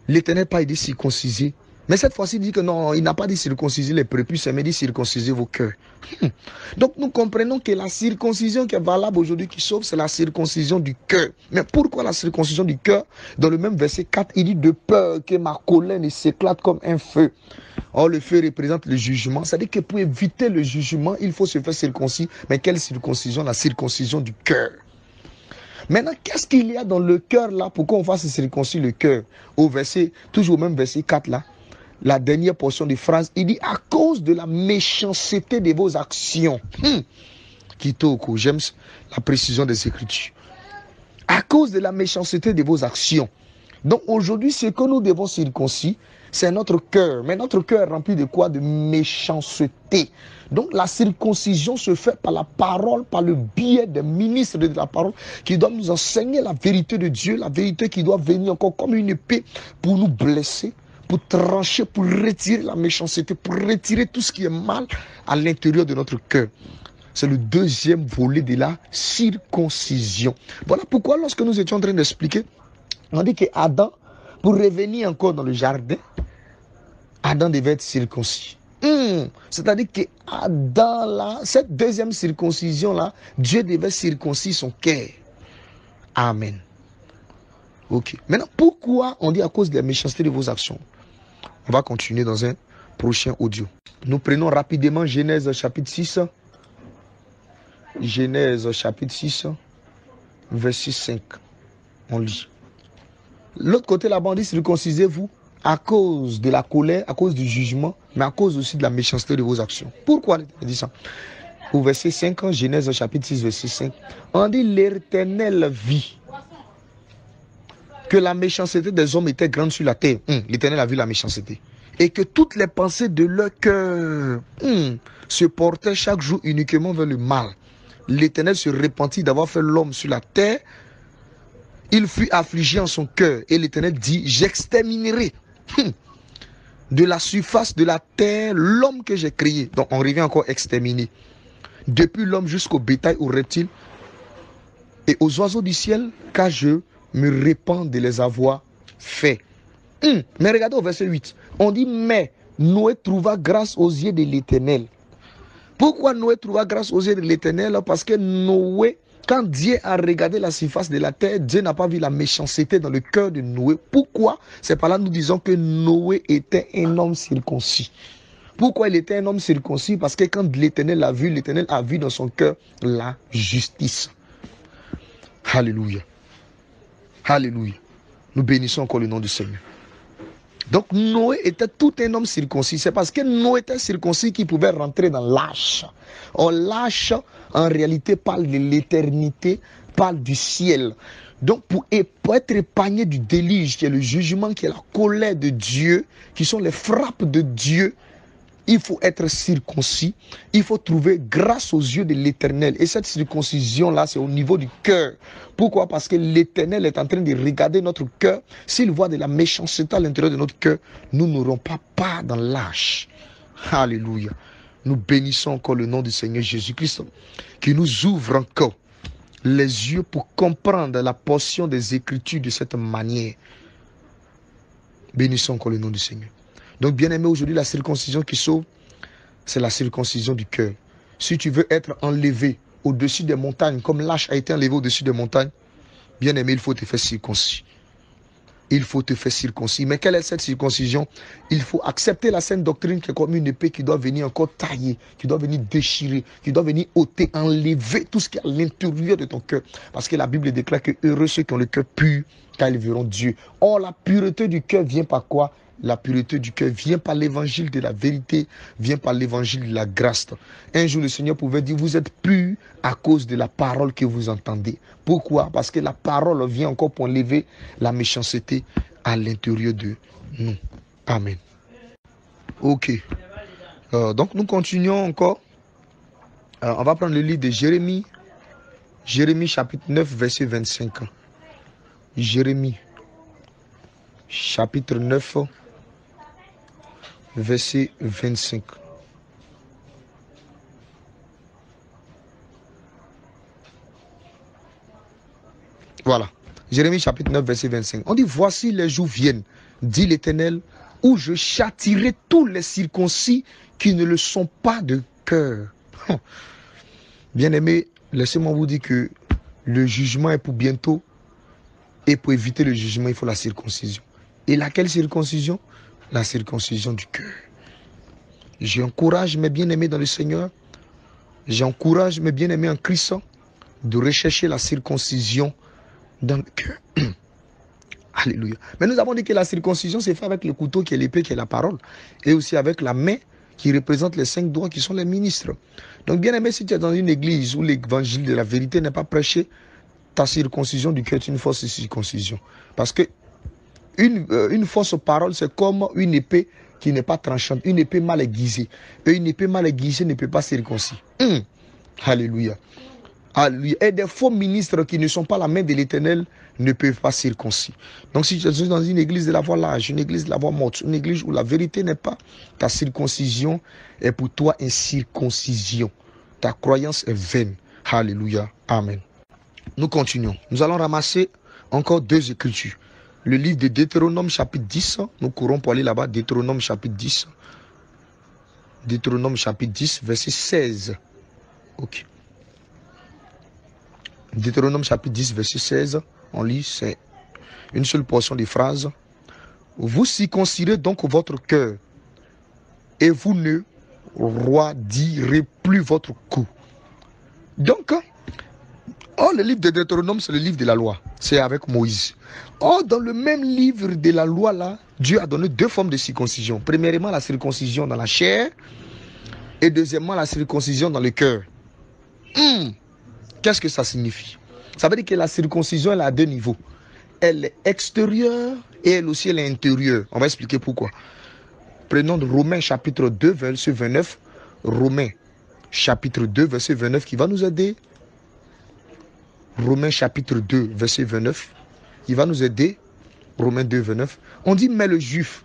L'Éternel n'a pas dit circonciser. Mais cette fois-ci, il dit que non, il n'a pas dit circonciser les prépuces, mais il dit circonciser vos cœurs. Donc nous comprenons que la circoncision qui est valable aujourd'hui, qui sauve, c'est la circoncision du cœur. Mais pourquoi la circoncision du cœur? Dans le même verset 4, il dit de peur que ma colère ne s'éclate comme un feu. Or, le feu représente le jugement. C'est-à-dire que pour éviter le jugement, il faut se faire circoncire. Mais quelle circoncision? La circoncision du cœur. Maintenant, qu'est-ce qu'il y a dans le cœur là? Pourquoi on va se circoncire le cœur? Au verset, toujours au même verset 4 là, la dernière portion de phrase, il dit à cause de la méchanceté de vos actions. Kitoko, j'aime la précision des Écritures. À cause de la méchanceté de vos actions. Donc aujourd'hui, ce que nous devons circoncire, c'est notre cœur. Mais notre cœur est rempli de quoi? De méchanceté. Donc la circoncision se fait par la parole, par le biais des ministres de la parole qui doivent nous enseigner la vérité de Dieu, la vérité qui doit venir encore comme une épée pour nous blesser, pour trancher, pour retirer la méchanceté, pour retirer tout ce qui est mal à l'intérieur de notre cœur. C'est le deuxième volet de la circoncision. Voilà pourquoi lorsque nous étions en train d'expliquer, on dit que Adam, pour revenir encore dans le jardin, Adam devait être circoncis. C'est-à-dire que Adam, là, cette deuxième circoncision-là, Dieu devait circoncire son cœur. Amen. Ok. Maintenant, pourquoi on dit à cause de la méchanceté de vos actions? On va continuer dans un prochain audio. Nous prenons rapidement Genèse chapitre 6. Genèse chapitre 6, verset 5. On lit. L'autre côté là-bas, on dit circoncisez-vous à cause de la colère, à cause du jugement, mais à cause aussi de la méchanceté de vos actions. Pourquoi il dit ça? Au verset 5, Genèse chapitre 6, verset 5, on dit l'Éternel vit que la méchanceté des hommes était grande sur la terre. L'Éternel a vu la méchanceté. Et que toutes les pensées de leur cœur se portaient chaque jour uniquement vers le mal. L'Éternel se repentit d'avoir fait l'homme sur la terre. Il fut affligé en son cœur. Et l'Éternel dit, j'exterminerai de la surface de la terre l'homme que j'ai créé. Donc on revient encore exterminer. Depuis l'homme jusqu'au bétail, aux reptiles et aux oiseaux du ciel, car je me répands de les avoir faits. Mais regardez au verset 8. On dit, mais Noé trouva grâce aux yeux de l'Éternel. Pourquoi Noé trouva grâce aux yeux de l'Éternel? Parce que Noé, quand Dieu a regardé la surface de la terre, Dieu n'a pas vu la méchanceté dans le cœur de Noé. Pourquoi? C'est par là que nous disons que Noé était un homme circoncis. Pourquoi il était un homme circoncis? Parce que quand l'Éternel l'a vu, l'Éternel a vu dans son cœur la justice. Alléluia. Alléluia. Nous bénissons encore le nom du Seigneur. Donc Noé était tout un homme circoncis. C'est parce que Noé était circoncis qu'il pouvait rentrer dans l'arche. Or l'arche, en réalité, parle de l'éternité, parle du ciel. Donc pour être épargné du déluge, qui est le jugement, qui est la colère de Dieu, qui sont les frappes de Dieu, il faut être circoncis. Il faut trouver grâce aux yeux de l'Éternel. Et cette circoncision-là, c'est au niveau du cœur. Pourquoi? Parce que l'Éternel est en train de regarder notre cœur. S'il voit de la méchanceté à l'intérieur de notre cœur, nous n'aurons pas part dans l'âge. Alléluia. Nous bénissons encore le nom du Seigneur Jésus-Christ, qui nous ouvre encore les yeux pour comprendre la portion des Écritures de cette manière. Bénissons encore le nom du Seigneur. Donc, bien aimé, aujourd'hui, la circoncision qui sauve, c'est la circoncision du cœur. Si tu veux être enlevé au-dessus des montagnes, comme l'âche a été enlevé au-dessus des montagnes, bien aimé, il faut te faire circoncis. Il faut te faire circoncis. Mais quelle est cette circoncision? Il faut accepter la sainte doctrine qui est comme une épée qui doit venir encore tailler, qui doit venir déchirer, qui doit venir ôter, enlever tout ce qui est à l'intérieur de ton cœur. Parce que la Bible déclare que heureux ceux qui ont le cœur pur, car ils verront Dieu. Or, la pureté du cœur vient par quoi? La pureté du cœur vient par l'évangile de la vérité, vient par l'évangile de la grâce. Un jour, le Seigneur pouvait dire, vous êtes purs à cause de la parole que vous entendez. Pourquoi? Parce que la parole vient encore pour enlever la méchanceté à l'intérieur de nous. Amen. Ok. Donc, nous continuons encore. On va prendre le livre de Jérémie. Jérémie chapitre 9, verset 25. Jérémie chapitre 9, verset 25. Voilà. Jérémie chapitre 9, verset 25. On dit, voici les jours viennent, dit l'Éternel, où je châtierai tous les circoncis qui ne le sont pas de cœur. Bien-aimés, laissez-moi vous dire que le jugement est pour bientôt. Et pour éviter le jugement, il faut la circoncision. Et laquelle circoncision? La circoncision du cœur. J'encourage mes bien-aimés dans le Seigneur, j'encourage mes bien-aimés en Christ de rechercher la circoncision dans le cœur. Alléluia. Mais nous avons dit que la circoncision c'est fait avec le couteau qui est l'épée, qui est la parole. Et aussi avec la main qui représente les 5 doigts qui sont les ministres. Donc bien-aimé, si tu es dans une église où l'évangile de la vérité n'est pas prêché, ta circoncision du cœur est une fausse circoncision. Parce que une fausse parole, c'est comme une épée qui n'est pas tranchante, une épée mal aiguisée. Et une épée mal aiguisée ne peut pas circoncire. Alléluia. Alléluia. Et des faux ministres qui ne sont pas la main de l'Éternel ne peuvent pas circoncire. Donc si tu es dans une église de la voie large, une église de la voie morte, une église où la vérité n'est pas, ta circoncision est pour toi une circoncision. Ta croyance est vaine. Alléluia. Amen. Nous continuons. Nous allons ramasser encore 2 écritures. Le livre de Deutéronome chapitre 10. Nous courons pour aller là-bas. Deutéronome chapitre 10. Deutéronome chapitre 10, verset 16. Ok. Deutéronome chapitre 10, verset 16. On lit, c'est une seule portion des phrases. Vous circoncirez donc votre cœur et vous ne roidirez plus votre cou. Donc, le livre de Deutéronome, c'est le livre de la loi. C'est avec Moïse. Or, dans le même livre de la loi, là, Dieu a donné 2 formes de circoncision. Premièrement, la circoncision dans la chair. Et deuxièmement, la circoncision dans le cœur. Qu'est-ce que ça signifie? Ça veut dire que la circoncision, elle a 2 niveaux. Elle est extérieure et elle aussi, elle est intérieure. On va expliquer pourquoi. Prenons Romains chapitre 2, verset 29. Romains chapitre 2, verset 29 qui va nous aider. Romains chapitre 2, verset 29. Il va nous aider. Romains 2, 29. On dit, mais le juif,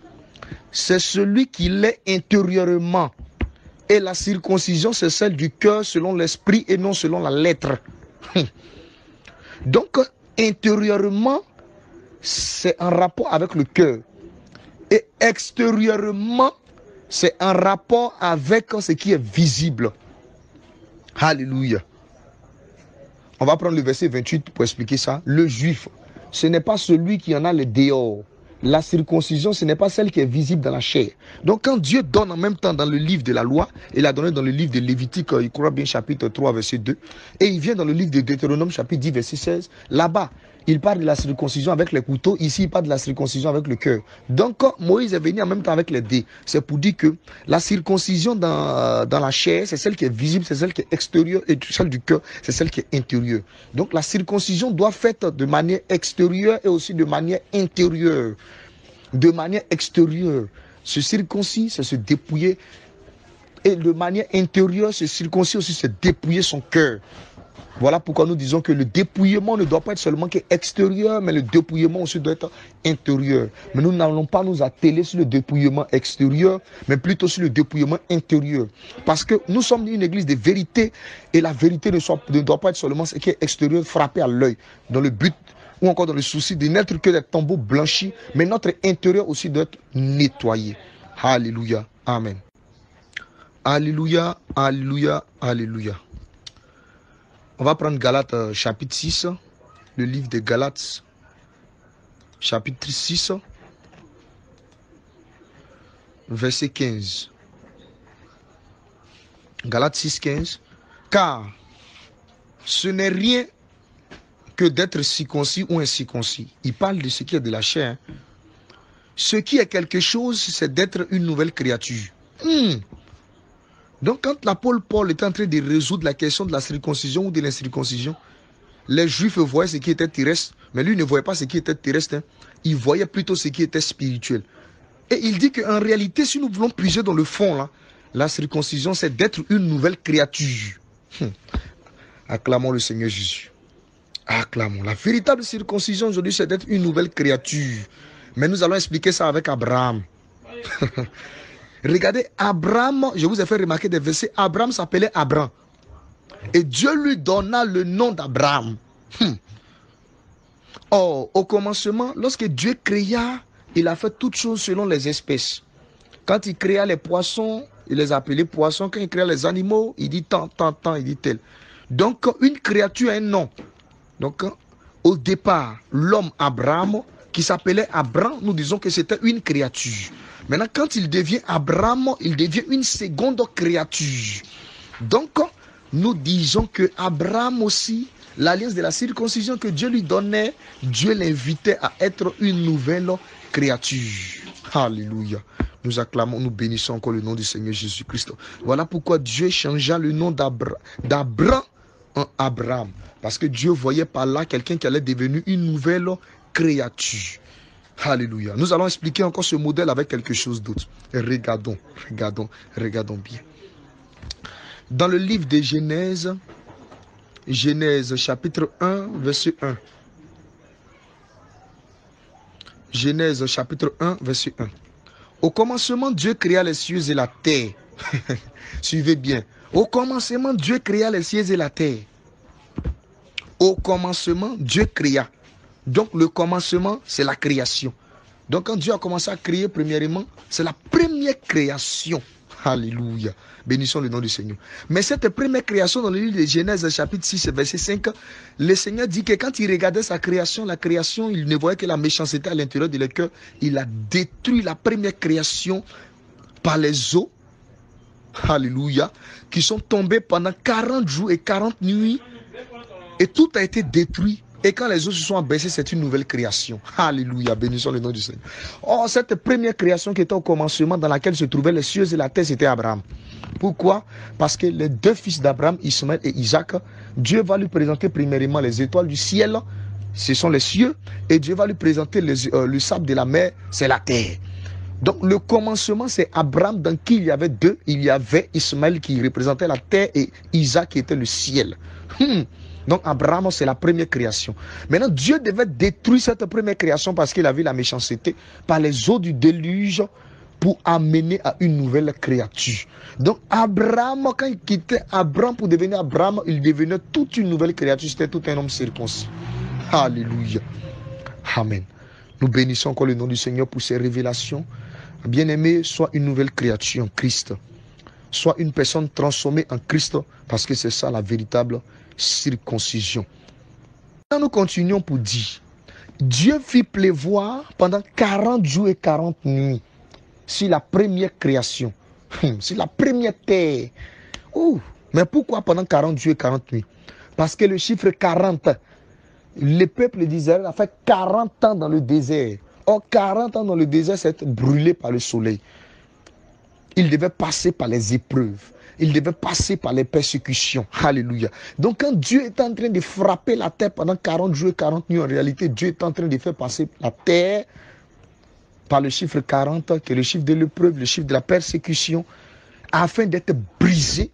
c'est celui qui l'est intérieurement. Et la circoncision, c'est celle du cœur selon l'esprit et non selon la lettre. Donc, intérieurement, c'est en rapport avec le cœur. Et extérieurement, c'est en rapport avec ce qui est visible. Alléluia. On va prendre le verset 28 pour expliquer ça. Le juif, ce n'est pas celui qui en a le dehors. La circoncision, ce n'est pas celle qui est visible dans la chair. Donc quand Dieu donne en même temps dans le livre de la loi, il a donné dans le livre de Lévitique, il croit bien chapitre 3, verset 2, et il vient dans le livre de Deutéronome, chapitre 10, verset 16, là-bas, il parle de la circoncision avec les couteaux, ici il parle de la circoncision avec le cœur. Donc quand Moïse est venu en même temps avec les dés, c'est pour dire que la circoncision dans la chair, c'est celle qui est visible, c'est celle qui est extérieure, et celle du cœur, c'est celle qui est intérieure. Donc la circoncision doit être faite de manière extérieure et aussi de manière intérieure. De manière extérieure, se circoncire, c'est se dépouiller. Et de manière intérieure, se circoncire aussi, c'est dépouiller son cœur. Voilà pourquoi nous disons que le dépouillement ne doit pas être seulement extérieur, mais le dépouillement aussi doit être intérieur. Mais nous n'allons pas nous atteler sur le dépouillement extérieur, mais plutôt sur le dépouillement intérieur. Parce que nous sommes une église de vérité, et la vérité ne doit pas être seulement ce qui est extérieur, frappé à l'œil, dans le but ou encore dans le souci de n'être que des tombeaux blanchis, mais notre intérieur aussi doit être nettoyé. Alléluia. Amen. Alléluia, alléluia, alléluia. On va prendre Galates chapitre 6, le livre de Galates, chapitre 6, verset 15. Galates 6, 15. Car ce n'est rien que d'être circoncis ou incirconcis. Il parle de ce qui est de la chair. Ce qui est quelque chose, c'est d'être une nouvelle créature. Donc quand l'apôtre Paul est en train de résoudre la question de la circoncision ou de l'incirconcision, les Juifs voyaient ce qui était terrestre, mais lui ne voyait pas ce qui était terrestre. Il voyait plutôt ce qui était spirituel. Et il dit qu'en réalité, si nous voulons puiser dans le fond, là, la circoncision, c'est d'être une nouvelle créature. Acclamons le Seigneur Jésus. Acclamons. La véritable circoncision aujourd'hui, c'est d'être une nouvelle créature. Mais nous allons expliquer ça avec Abraham. Regardez, Abraham, je vous ai fait remarquer des versets. Abraham s'appelait Abraham. Et Dieu lui donna le nom d'Abraham. Or, au commencement, lorsque Dieu créa, il a fait toutes choses selon les espèces. Quand il créa les poissons, il les appelait poissons. Quand il créa les animaux, il dit tant, il dit tel. Donc, une créature a un nom. Donc, au départ, l'homme Abraham, qui s'appelait Abraham, nous disons que c'était une créature. Maintenant, quand il devient Abraham, il devient une seconde créature. Donc, nous disons que Abraham aussi, l'alliance de la circoncision que Dieu lui donnait, Dieu l'invitait à être une nouvelle créature. Alléluia. Nous acclamons, nous bénissons encore le nom du Seigneur Jésus-Christ. Voilà pourquoi Dieu changea le nom d'Abraham en Abraham. Parce que Dieu voyait par là quelqu'un qui allait devenir une nouvelle créature. Alléluia. Nous allons expliquer encore ce modèle avec quelque chose d'autre. Regardons bien. Dans le livre de Genèse, Genèse chapitre 1, verset 1. Genèse chapitre 1, verset 1. Au commencement, Dieu créa les cieux et la terre. Suivez bien. Au commencement, Dieu créa les cieux et la terre. Au commencement, Dieu créa. Donc le commencement, c'est la création. Donc quand Dieu a commencé à créer, premièrement, c'est la première création. Alléluia. Bénissons le nom du Seigneur. Mais cette première création dans le livre de Genèse, chapitre 6, verset 5, le Seigneur dit que quand il regardait sa création, la création, il ne voyait que la méchanceté à l'intérieur de leur cœur. Il a détruit la première création par les eaux. Alléluia. Qui sont tombées pendant 40 jours et 40 nuits. Et tout a été détruit. Et quand les eaux se sont abaissées, c'est une nouvelle création. Alléluia, bénissons le nom du Seigneur. Or, cette première création qui était au commencement, dans laquelle se trouvaient les cieux et la terre, c'était Abraham. Pourquoi? Parce que les deux fils d'Abraham, Ismaël et Isaac, Dieu va lui présenter premièrement les étoiles du ciel, ce sont les cieux, et Dieu va lui présenter le sable de la mer, c'est la terre. Donc le commencement, c'est Abraham dans qui il y avait deux. Il y avait Ismaël qui représentait la terre et Isaac qui était le ciel. Donc Abraham, c'est la première création. Maintenant, Dieu devait détruire cette première création parce qu'il a vu la méchanceté par les eaux du déluge pour amener à une nouvelle créature. Donc Abraham, quand il quittait Abraham pour devenir Abraham, il devenait toute une nouvelle créature. C'était tout un homme circoncis. Alléluia. Amen. Nous bénissons encore le nom du Seigneur pour ces révélations. Bien-aimé, sois une nouvelle créature en Christ. Sois une personne transformée en Christ parce que c'est ça la véritable circoncision. Quand nous continuons pour dire, Dieu fit pleuvoir pendant 40 jours et 40 nuits sur la première création, sur la première terre. Mais pourquoi pendant 40 jours et 40 nuits? Parce que le chiffre 40, le peuple d'Israël a fait 40 ans dans le désert. Or, 40 ans dans le désert, c'est être brûlé par le soleil. Il devait passer par les épreuves. Il devait passer par les persécutions. Alléluia. Donc quand Dieu est en train de frapper la terre pendant 40 jours et 40 nuits, en réalité, Dieu est en train de faire passer la terre par le chiffre 40, qui est le chiffre de l'épreuve, le chiffre de la persécution, afin d'être brisé,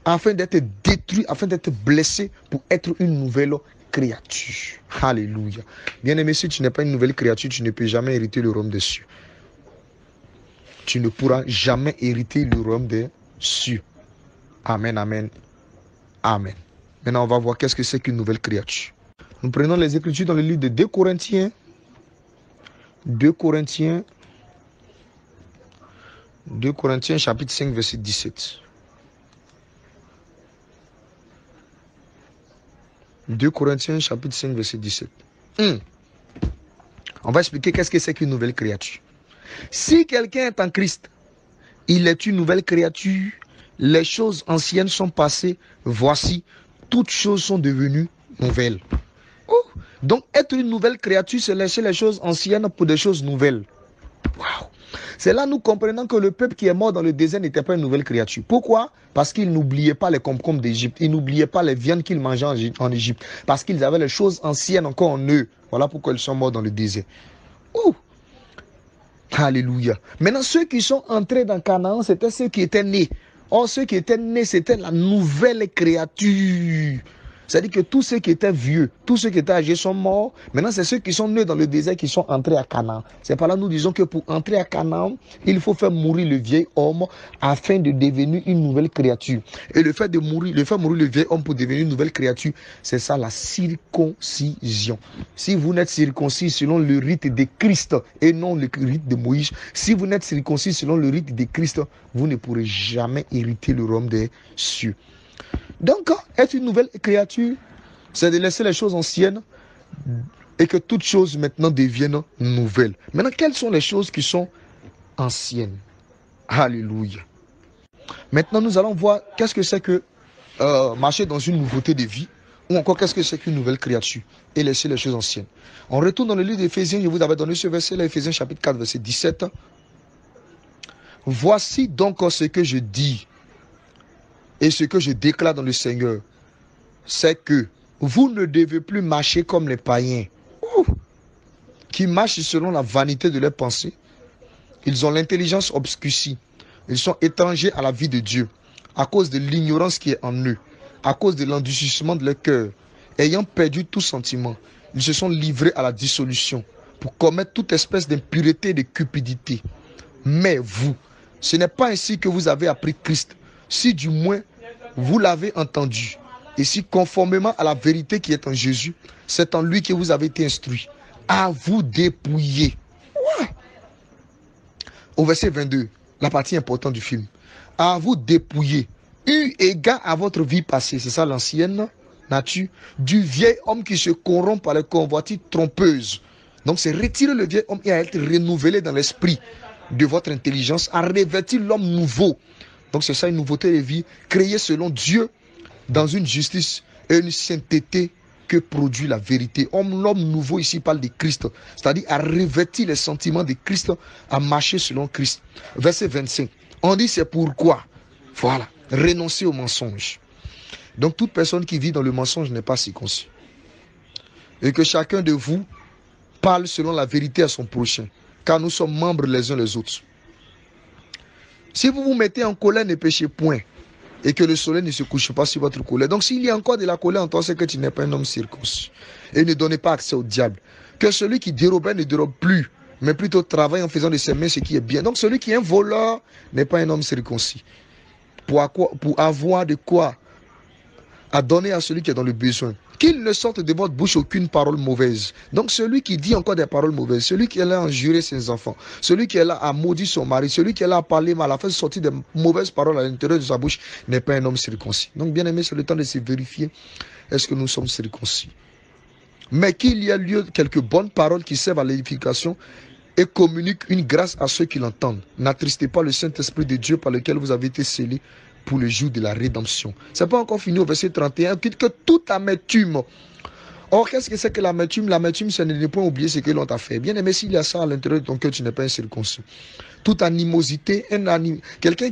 afin d'être détruit, afin d'être blessé, pour être une nouvelle créature. Alléluia. Bien-aimé, si tu n'es pas une nouvelle créature, tu ne peux jamais hériter le royaume des cieux. Tu ne pourras jamais hériter le royaume des cieux. Amen, amen, amen. Maintenant, on va voir qu'est-ce que c'est qu'une nouvelle créature. Nous prenons les Écritures dans le livre de 2 Corinthiens. 2 Corinthiens chapitre 5, verset 17. 2 Corinthiens chapitre 5 verset 17. On va expliquer qu'est-ce que c'est qu'une nouvelle créature. Si quelqu'un est en Christ, il est une nouvelle créature. Les choses anciennes sont passées. Voici, toutes choses sont devenues nouvelles. Donc, être une nouvelle créature, c'est laisser les choses anciennes pour des choses nouvelles. Wow. C'est là nous comprenons que le peuple qui est mort dans le désert n'était pas une nouvelle créature. Pourquoi? Parce qu'ils n'oubliaient pas les concombres d'Égypte. Ils n'oubliaient pas les viandes qu'ils mangeaient en Égypte. Parce qu'ils avaient les choses anciennes encore en eux. Voilà pourquoi ils sont morts dans le désert. Alléluia. Maintenant, ceux qui sont entrés dans Canaan, c'était ceux qui étaient nés. Or, ceux qui étaient nés, c'était la nouvelle créature. C'est-à-dire que tous ceux qui étaient vieux, tous ceux qui étaient âgés sont morts. Maintenant, c'est ceux qui sont nés dans le désert qui sont entrés à Canaan. C'est par là nous disons que pour entrer à Canaan, il faut faire mourir le vieil homme afin de devenir une nouvelle créature. Et le fait de mourir, le vieil homme pour devenir une nouvelle créature, c'est ça la circoncision. Si vous n'êtes circoncis selon le rite de Christ et non le rite de Moïse, si vous n'êtes circoncis selon le rite de Christ, vous ne pourrez jamais hériter le royaume des cieux. Donc, être une nouvelle créature, c'est de laisser les choses anciennes et que toutes choses maintenant deviennent nouvelles. Maintenant, quelles sont les choses qui sont anciennes? Alléluia. Maintenant, nous allons voir qu'est-ce que c'est que marcher dans une nouveauté de vie ou encore qu'est-ce que c'est qu'une nouvelle créature et laisser les choses anciennes. On retourne dans le livre d'Éphésiens, je vous avais donné ce verset-là, Éphésiens chapitre 4, verset 17. Voici donc ce que je dis. Et ce que je déclare dans le Seigneur, c'est que vous ne devez plus marcher comme les païens, qui marchent selon la vanité de leurs pensées. Ils ont l'intelligence obscurcie. Ils sont étrangers à la vie de Dieu, à cause de l'ignorance qui est en eux, à cause de l'endurcissement de leur cœur. Ayant perdu tout sentiment, ils se sont livrés à la dissolution pour commettre toute espèce d'impureté et de cupidité. Mais vous, ce n'est pas ainsi que vous avez appris Christ, si du moins vous l'avez entendu, et si conformément à la vérité qui est en Jésus, c'est en lui que vous avez été instruit, à vous dépouiller. Au verset 22, la partie importante du film, à vous dépouiller, eu égard à votre vie passée, c'est ça l'ancienne nature, du vieil homme qui se corrompt par les convoitises trompeuses. Donc c'est retirer le vieil homme et à être renouvelé dans l'esprit de votre intelligence, à revêtir l'homme nouveau. Donc c'est ça une nouveauté de vie, créée selon Dieu dans une justice et une sainteté que produit la vérité. L'homme nouveau ici parle de Christ, c'est-à-dire à revêtir les sentiments de Christ, à marcher selon Christ. Verset 25, on dit c'est pourquoi, voilà, renoncer au mensonge. Donc toute personne qui vit dans le mensonge n'est pas circoncis. Et que chacun de vous parle selon la vérité à son prochain, car nous sommes membres les uns les autres. Si vous vous mettez en colère, ne péchez point. Et que le soleil ne se couche pas sur votre colère. Donc s'il y a encore de la colère en toi, c'est que tu n'es pas un homme circoncis. Et ne donnez pas accès au diable. Que celui qui dérobait ne dérobe plus, mais plutôt travaille en faisant de ses mains ce qui est bien. Donc celui qui est un voleur n'est pas un homme circoncis. Pour avoir de quoi à donner à celui qui est dans le besoin. Qu'il ne sorte de votre bouche aucune parole mauvaise. Donc celui qui dit encore des paroles mauvaises, celui qui est là à injurer ses enfants, celui qui est là à maudire son mari, celui qui est là à parler mal, à faire sortir des mauvaises paroles à l'intérieur de sa bouche, n'est pas un homme circoncis. Donc bien aimé, c'est le temps de se vérifier, est-ce que nous sommes circoncis? Mais qu'il y a lieu quelques bonnes paroles qui servent à l'édification et communiquent une grâce à ceux qui l'entendent. N'attristez pas le Saint-Esprit de Dieu par lequel vous avez été scellés pour le jour de la rédemption. Ce n'est pas encore fini au verset 31. Quitte que toute amertume. Or, qu'est-ce que c'est que l'amertume? L'amertume, c'est ne pas oublier ce que l'on t'a fait. Bien aimé, s'il y a ça à l'intérieur de ton cœur, tu n'es pas un circoncis. Toute animosité, quelqu'un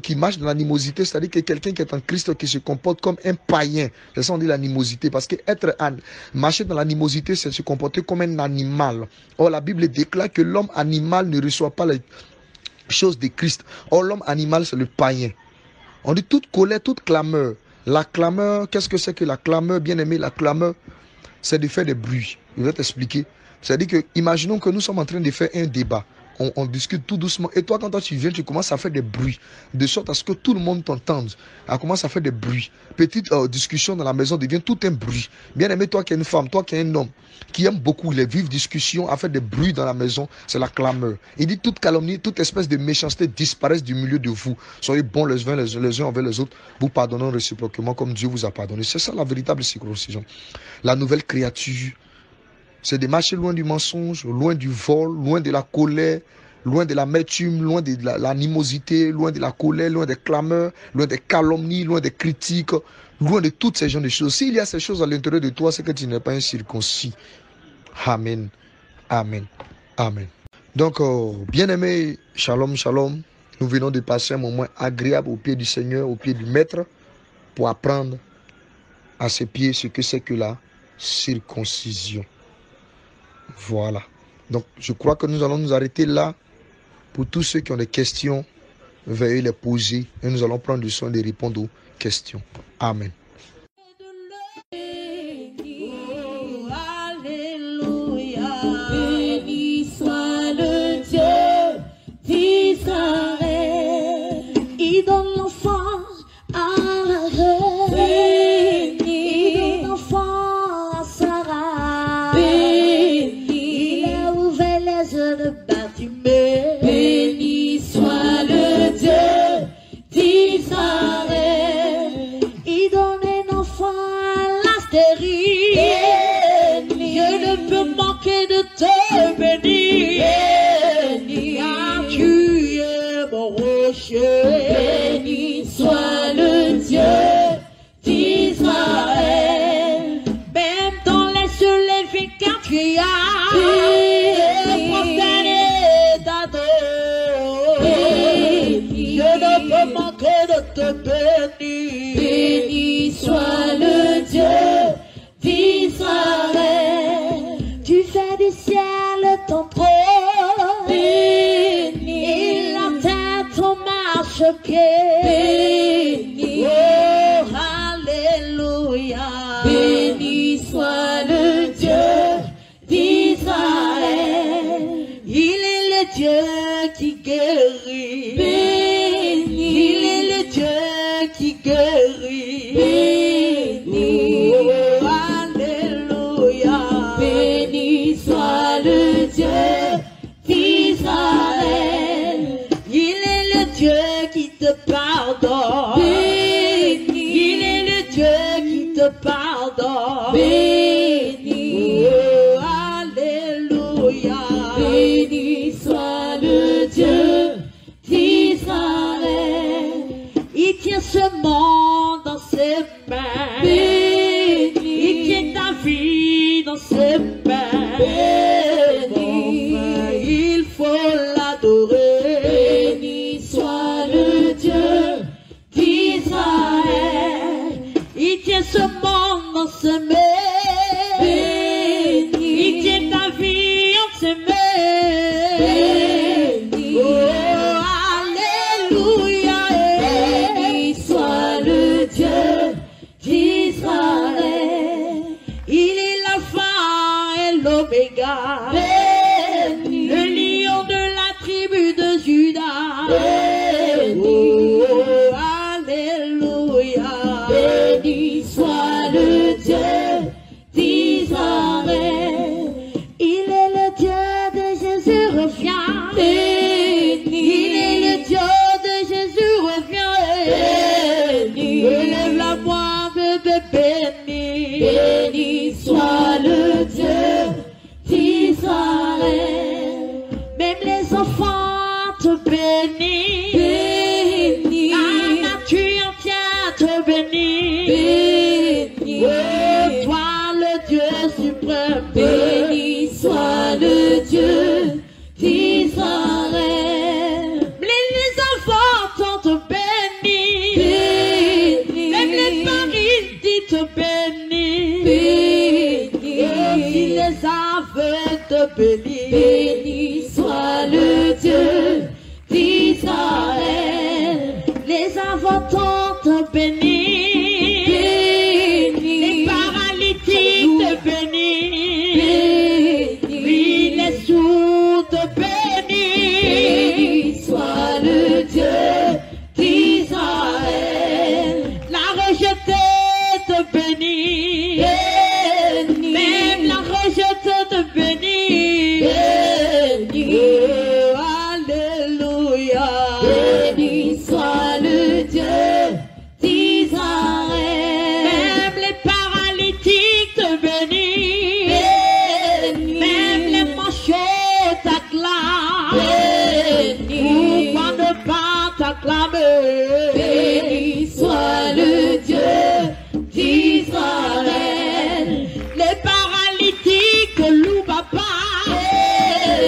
qui marche dans l'animosité, c'est-à-dire que quelqu'un qui est en Christ qui se comporte comme un païen. C'est ça on dit l'animosité. Parce que marcher dans l'animosité, c'est se comporter comme un animal. Or, la Bible déclare que l'homme animal ne reçoit pas les choses de Christ. Or, l'homme animal, c'est le païen. On dit toute colère, toute clameur. La clameur, qu'est-ce que c'est que la clameur? Bien aimé, la clameur, c'est de faire des bruits. Je vais t'expliquer. C'est-à-dire que, imaginons que nous sommes en train de faire un débat. on discute tout doucement. Et toi, quand tu viens, tu commences à faire des bruits, de sorte à ce que tout le monde t'entende. Elle commence à faire des bruits. Petite discussion dans la maison devient tout un bruit. Bien aimé, toi qui es une femme, toi qui es un homme, qui aime beaucoup les vives discussions, à faire des bruits dans la maison, c'est la clameur. Il dit toute calomnie, toute espèce de méchanceté disparaisse du milieu de vous. Soyez bons les uns envers les autres, vous pardonnons réciproquement comme Dieu vous a pardonné. C'est ça la véritable circoncision. La nouvelle créature, c'est de marcher loin du mensonge, loin du vol, loin de la colère, loin de l'amertume, loin de l'animosité, loin de la colère, loin des clameurs, loin des calomnies, loin des critiques, loin de toutes ces genres de choses. S'il y a ces choses à l'intérieur de toi, c'est que tu n'es pas un circoncis. Amen. Amen. Amen. Donc, bien-aimé, shalom, shalom. Nous venons de passer un moment agréable au pied du Seigneur, au pied du Maître, pour apprendre à ses pieds ce que c'est que la circoncision. Voilà. Donc, je crois que nous allons nous arrêter là. Pour tous ceux qui ont des questions, veuillez les poser et nous allons prendre le soin de répondre aux questions. Amen. Béni soit le Dieu d'Israël. Il donne l'enfant à la reine. Béni. Il donne l'enfant à Sarah. Béni. Il a ouvert les yeux de Bartimée. Béni soit le Dieu d'Israël. Il donne un enfant à la stérile. Je ne peux manquer de te bénir. Car tu es mon rocher. Béni soit le Dieu d'Israël. Même dans les cieux, les 24 criards. Prosterné t'adorer. Je ne peux manquer de te bénir. Béni soit le Dieu d'Israël. Tu fais du ciel ton trône. Béni. Et la terre ton marchepied. Béni. Oh, alléluia. Béni soit le Dieu d'Israël. Il est le Dieu qui guérit. Béni. Il est le Dieu qui guérit. Béni. Oh, alléluia. Béni soit le Dieu d'Israël. Il est le Dieu qui te pardonne. Béni. Il est le Dieu qui te pardonne. Béni. Oh, alléluia. Béni soit le Dieu d'Israël. Il tient ce monde dans ses mains. Béni. Il tient ta vie dans ses mains. Béni. Il faut l'adorer. Béni soit le Dieu d'Israël. Il tient ce monde dans ses mains. Béni. Il tient ta vie en ses mains. Béni. Oh, alléluia. Béni soit le Dieu d'Israël. Il est l'alpha et l'oméga. Béni. Le lion de la tribu de Juda. Béni. Oh, alléluia. Béni soit le Dieu d'Israël. Il est le Dieu de Jésus revient. Béni. Il est le Dieu de Jésus revient. Béni. Élève la voix, bébé béni. Béni soit le Dieu d'Israël. Même les enfants te bénissent. Béni. La nature entière te bénit. Béni. Oh, toi le Dieu suprême. Béni soit le Dieu d'Israël. Les enfants te bénissent. Béni. Même les paradis te bénissent. Béni. Et si les aveugles te bénissent. Béni soit le Dieu d'Israël. Les inventants te bénissent. Béni. Les paralytiques te bénissent. Béni. Oui, les sourds te bénissent. acclamer. Béni soit le Dieu d'Israël. Les paralytiques louent Papa.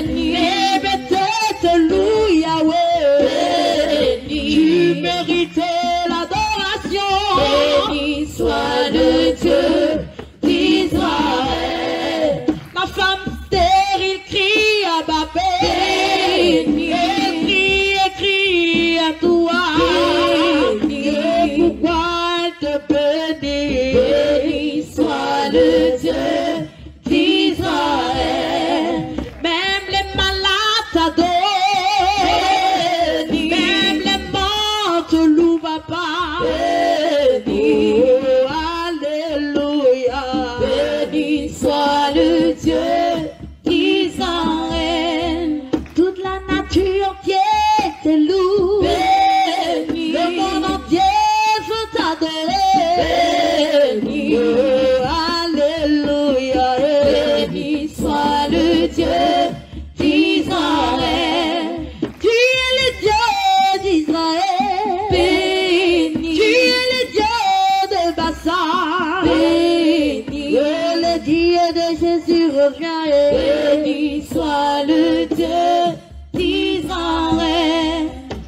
Les bêtes te louent Yahweh. Tu mérites l'adoration. Béni soit le Dieu d'Israël. Ma femme stérile crie à Babel. Crie à toi. Et pourquoi elle te bénit? Béni soit le Dieu d'Israël. Même les malades t'adorent. Même les morts te louent, Papa. Alléluia. Béni soit le Dieu d'Israël. Toute la nature entière te loue. Le monde entier veut t'adorer. Alléluia. Béni soit le Dieu d'Israël. Tu es le Dieu d'Israël. Béni. Tu es le Dieu de Bassan. Béni. Le Dieu de Jésus revient. Béni soit le Dieu d'Israël.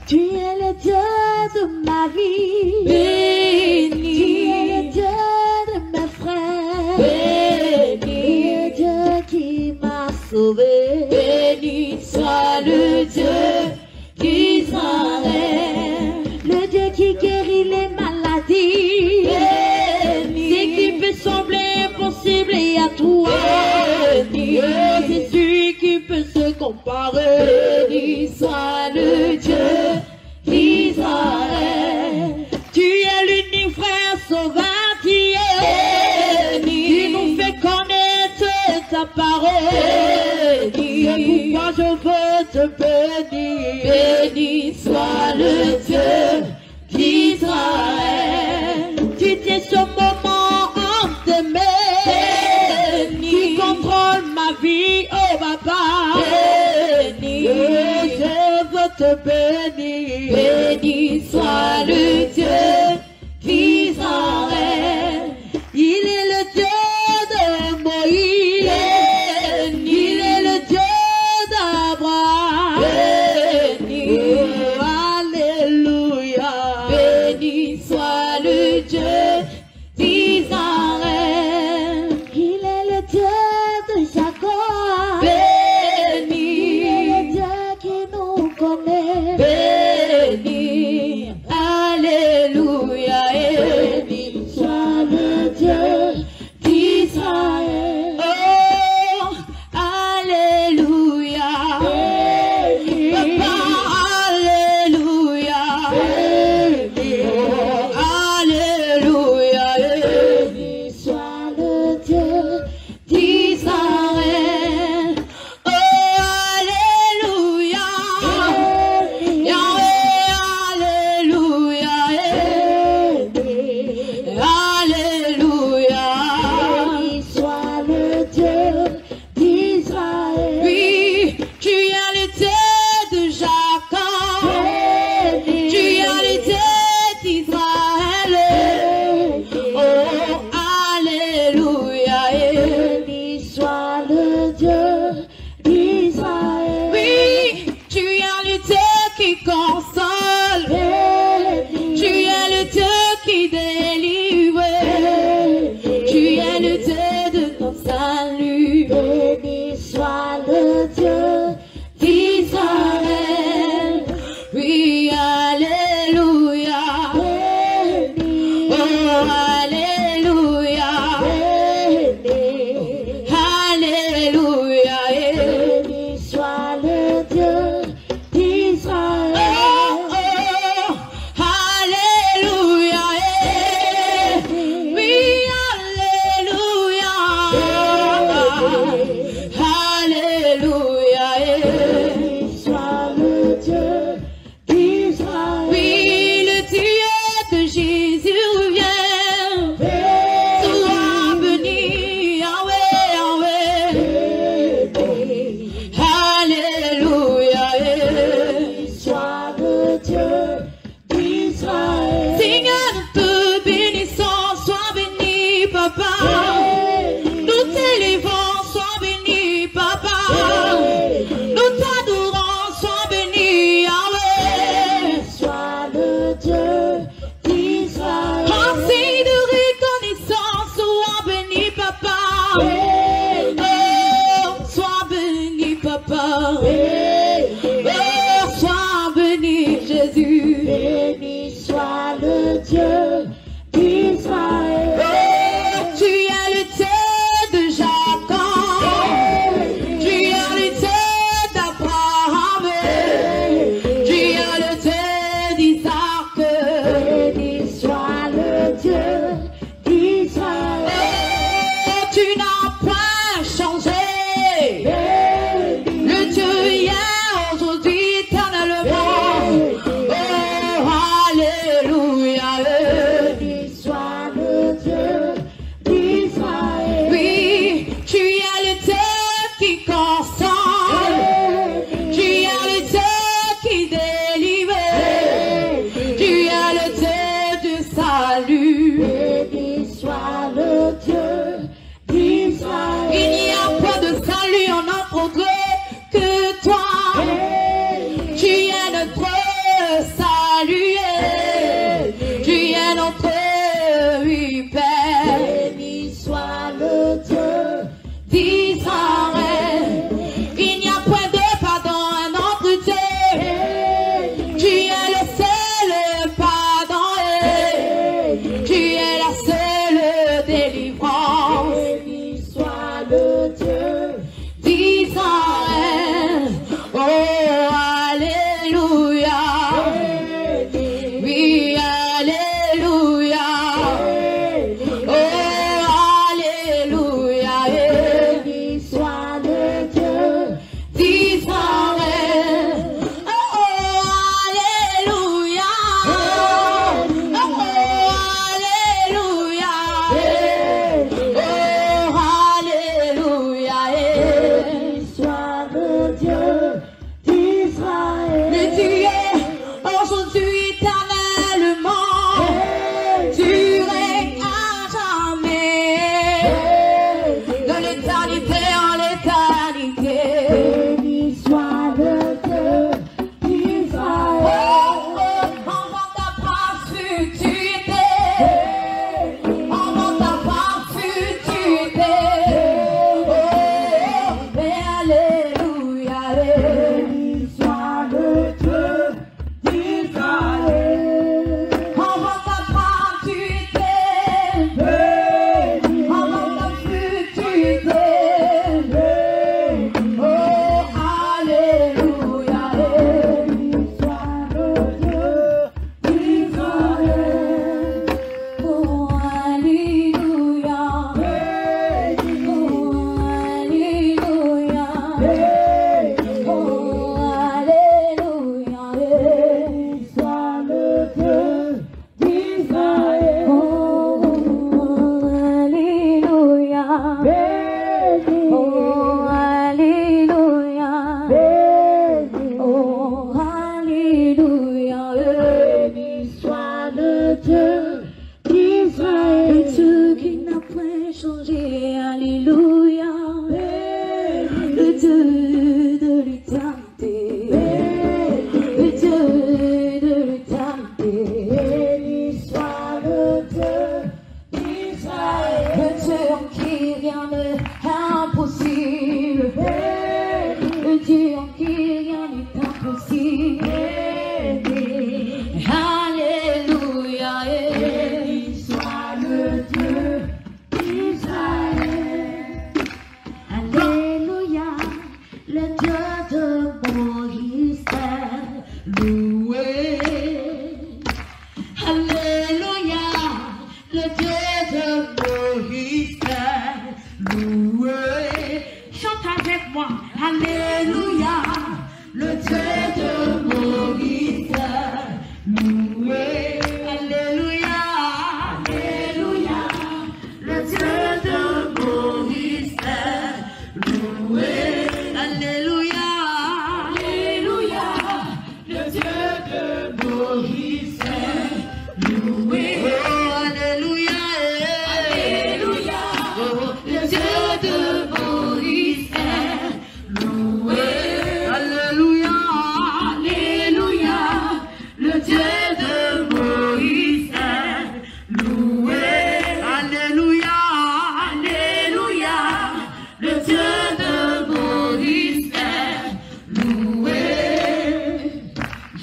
Tu es le Dieu de ma vie. Béni. Tu es le Dieu de mes frères. Béni. Le Dieu qui m'a sauvé. Béni soit le Dieu d'Israël. Le Dieu qui guérit les maladies. Béni. Ce qui peut sembler impossible et à toi. Béni. C'est celui qui peut se comparer. Béni soit le Dieu d'Israël. Tu es l'unique frère sauveur qui est. Béni. Qui nous fait connaître ta parole. Béni. C'est pourquoi je veux te bénir. Béni soit le Dieu d'Israël. Tu tiens ce moment en tes mains. Qui contrôle ma vie, oh Papa. Béni. Je veux te bénir. Béni soit le Dieu d'Israël. Il est le Dieu de Moïse. Béni. Il est le Dieu d'Abraham. Béni. Alléluia. Béni soit le Dieu d'Israël. Il est le Dieu de Jacob. Béni. Il est le Dieu qui nous connaît. Béni. Alléluia.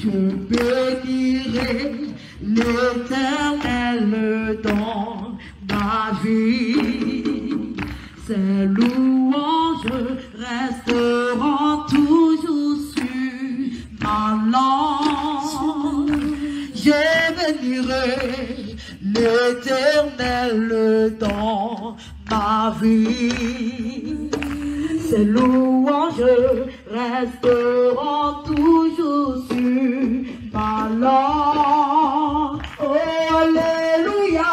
Je bénirai l'Éternel dans ma vie. Ses louanges resteront toujours sur ma langue. Je bénirai l'Éternel dans ma vie. Ses louanges resteront toujours sur ma langue. Oh, alléluia,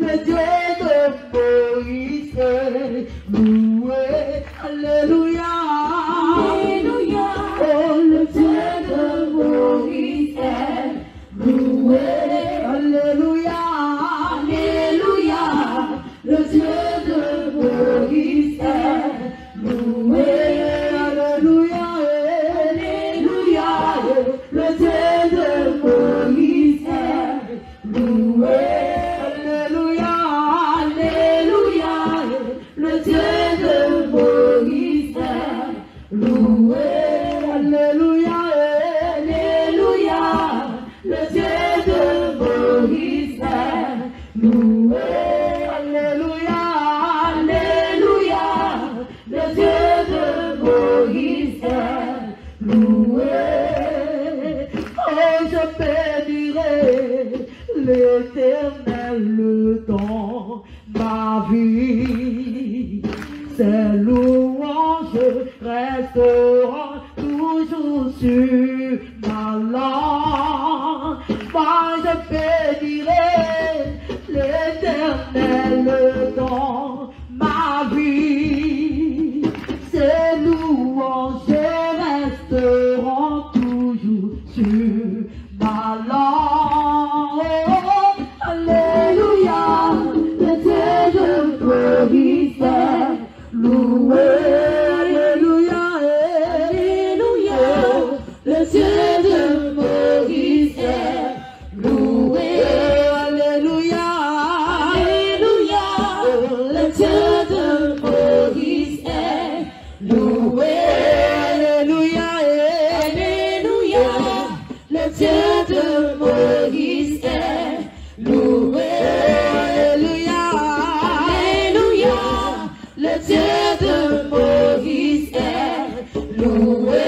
le Dieu de Moïse est loué. Alléluia, alléluia, oh, le Dieu de Moïse est loué. Alléluia, alléluia, le Dieu de Moïse est loué. Alléluia, alléluia, le Dieu de Moïse est loué. Alléluia, alléluia, le Dieu de Moïse est loué. Alléluia, alléluia, le Dieu de Moïse est loué. Alléluia, alléluia, le Dieu de Moïse est loué. Oh, je bénirai l'Éternel dans ma vie. Ses louanges resteront toujours sur ma langue. Moi, je bénirai l'Éternel dans ma vie. Ses louanges resteront toujours sur ma langue. Alléluia, le Dieu de Moïse est loué. Alléluia, alléluia, le Dieu de Moïse est loué. Alléluia, alléluia, le Dieu de Moïse est loué. Alléluia, alléluia, le Dieu de Moïse est loué. Alléluia, alléluia, le Dieu de Moïse est loué.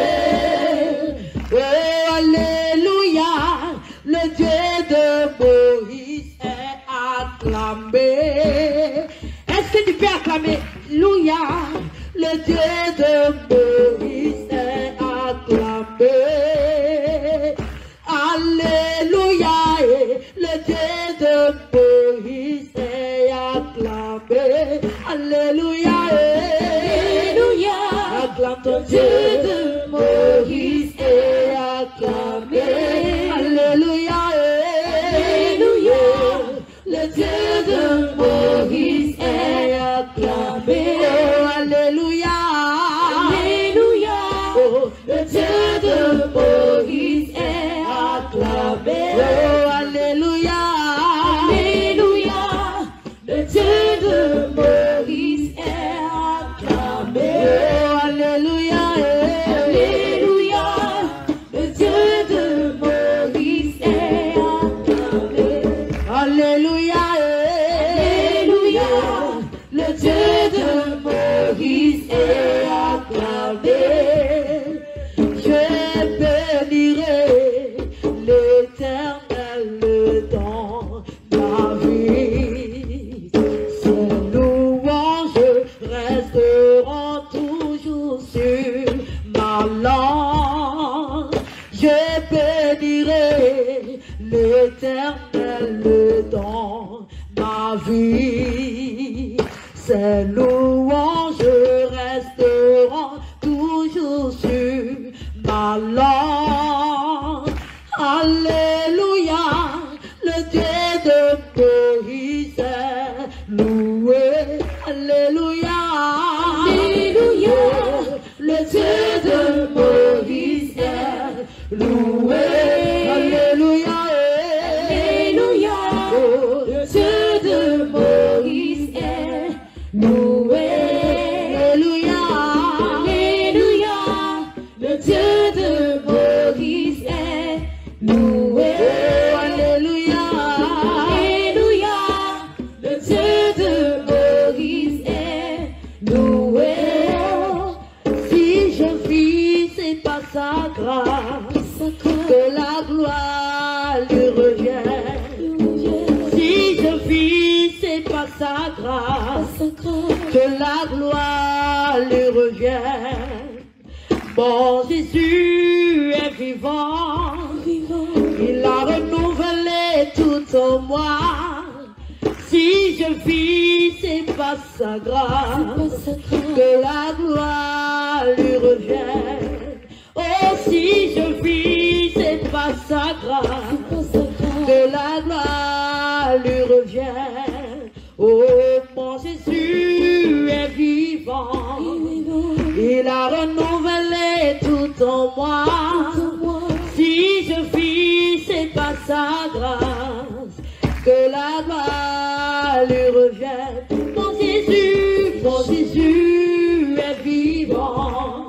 Oh, alléluia, le Dieu de Moïse est acclamé. Est-ce que tu peux acclamer? Alléluia, le Dieu de Moïse est acclamé. Alléluia, le Dieu de Moïse est acclamé. Alléluia, alléluia, acclame ton Dieu de Moïse est acclamé. Alléluia, alléluia, le Dieu de Moïse est acclamé. Oh, alléluia, alléluia, oh, le Dieu de Moïse est acclamé. Oh, alléluia, alléluia, le Dieu de Moïse est acclamé. Oh, alléluia, alléluia, le Dieu de Moïse est acclamé. Alléluia, alléluia, le Dieu de Moïse est acclamé. Je bénirai l'Éternel dans ma vie. Ses louanges resteront toujours sur ma langue. Je bénirai l'Éternel dans ma vie. Ses louanges resteront toujours sur ma langue. Alléluia, le Dieu de Moïse est loué. Alléluia, alléluia, le Dieu de Moïse est loué. Alléluia, alléluia, le Dieu de Moïse est loué. Alléluia, alléluia, le Dieu de Moïse. sa grâce, que la gloire lui revienne. Si je vis, c'est pas sa grâce, que la gloire lui revienne. Bon Jésus est vivant, il a renouvelé tout en moi. Si je vis, c'est pas sa grâce, que la gloire lui revienne. Oh, si je vis, c'est pas sa grâce, que la gloire lui revienne. Oh, mon Jésus est vivant, il a renouvelé tout en moi. Si je vis, c'est pas sa grâce, que la gloire lui revienne. Mon Jésus est vivant,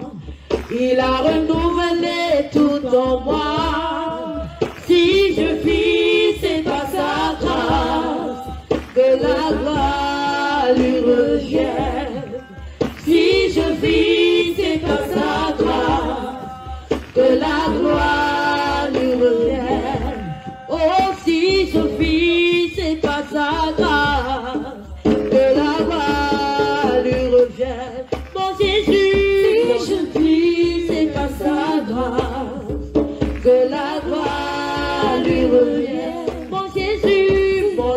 il a renouvelé tout en moi. Si je vis, c'est pas sa grâce, que la gloire lui revienne. Si je vis, c'est pas sa grâce, que la gloire lui revienne. Oh, si je vis, c'est pas sa grâce, que la gloire lui revienne. Mon Jésus, si je vis, c'est pas sa grâce, que la gloire lui revienne. Mon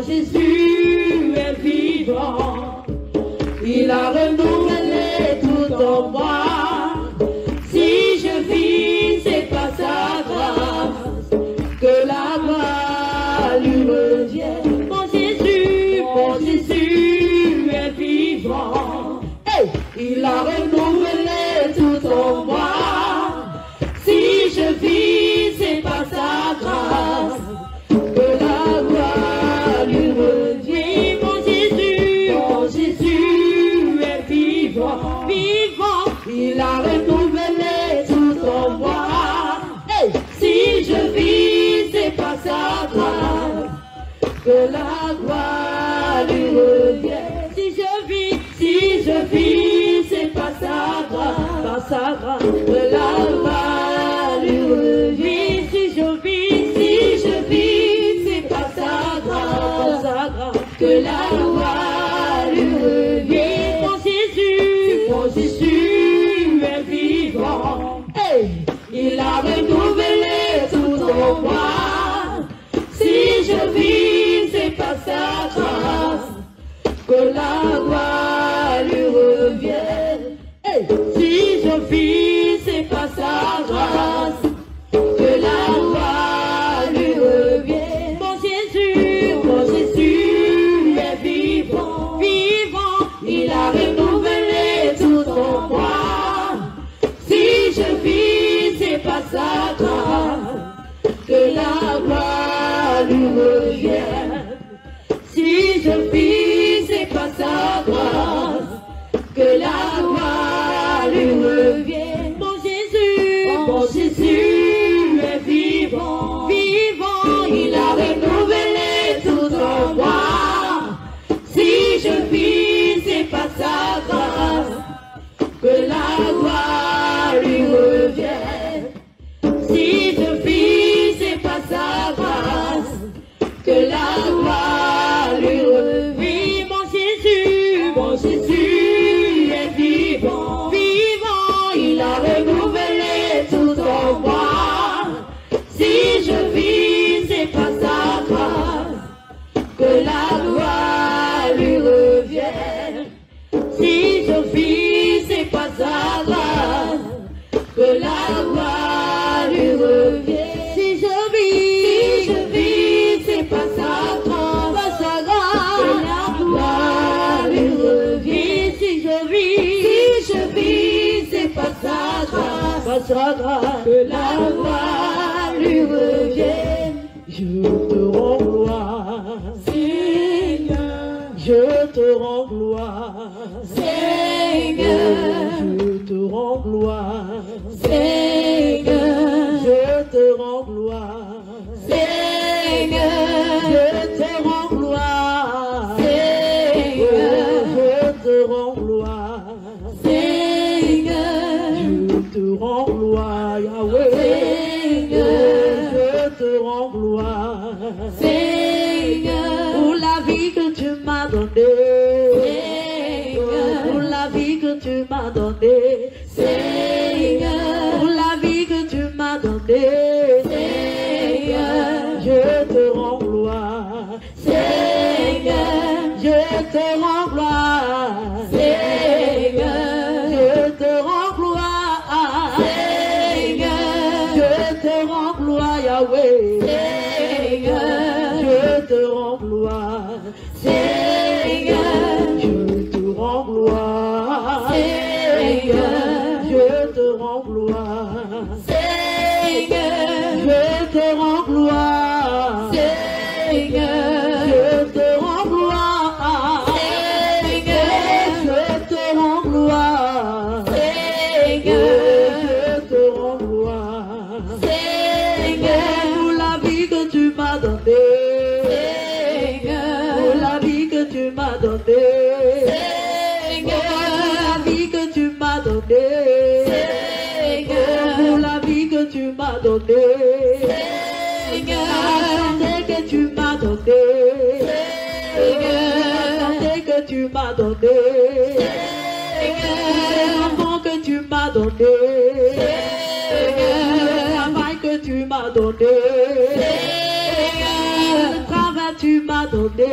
Jésus est vivant, il a renouvelé tout en moi. Si je vis, c'est pas sa grâce, que la gloire lui revienne. Mon Jésus est vivant, hey, il a renouvelé tout en moi. Si je vis, c'est pas sa grâce, que la gloire lui revient. Mon Jésus est vivant, il a renouvelé tout en moi. Hey, si je vis, c'est pas sa grâce, que la gloire lui revient. Si je vis, c'est pas sa grâce, que la gloire lui revient. Si je vis, c'est pas sa grâce, que la gloire lui revient. Mon Jésus est vivant, hey, il a renouvelé tout en moi. Si je vis, c'est pas sa grâce, que la gloire lui revienne. Hey, si je vis, c'est pas sa grâce, que la gloire lui revienne. Mon Jésus est vivant, il a renouvelé tout en moi. Si je vis, c'est pas sa grâce, que la gloire lui revienne. Si je vis, c'est pas sa grâce, que la gloire lui revienne. Mon Jésus est vivant, il a renouvelé tout en moi. Si je vis, c'est pas sa grâce, que la gloire lui revienne. Si je vis, c'est pas sa grâce, que la gloire lui revient. Mon Jésus est vivant, il a renouvelé tout en moi. Si je vis, c'est pas sa grâce, que la gloire lui revienne. Si je vis, c'est pas sa grâce, que la gloire lui revienne. Si je vis, c'est pas sa grâce, que la gloire lui revienne. Si je vis, c'est pas sa grâce, que la gloire lui revienne. Je te rends gloire, Seigneur, je te rends gloire, Seigneur, je te rends gloire, Seigneur, je te rends gloire, Seigneur, je te rends gloire, Seigneur, je te rends gloire, Seigneur, je te rends gloire. gloire, Yahweh. Je te rends gloire, Seigneur, pour la vie que tu m'as donnée, Seigneur, pour la vie que tu m'as donnée, Seigneur, pour la vie que tu m'as donnée, Seigneur, je te rends gloire, Seigneur, je te rends gloire, Seigneur, je te rends gloire, Seigneur, je te rends gloire, Yahweh, Seigneur, je te rends gloire, Seigneur, je te rends gloire, Seigneur, je te rends gloire, Seigneur, je te rends gloire, Seigneur, je te rends gloire, Seigneur, je te rends gloire, Seigneur, je te rends gloire, Seigneur, pour la vie que tu m'as donnée, Seigneur, pour la vie que tu m'as donnée, Seigneur, pour la vie que tu m'as donnée, Seigneur, pour la vie que tu m'as donnée, Seigneur, la santé que tu m'as donnée, Seigneur, la santé que tu m'as donnée, Seigneur, l'enfant que tu m'as donné, Seigneur, le travail que tu m'as donné, Seigneur, le travail que tu m'as donné,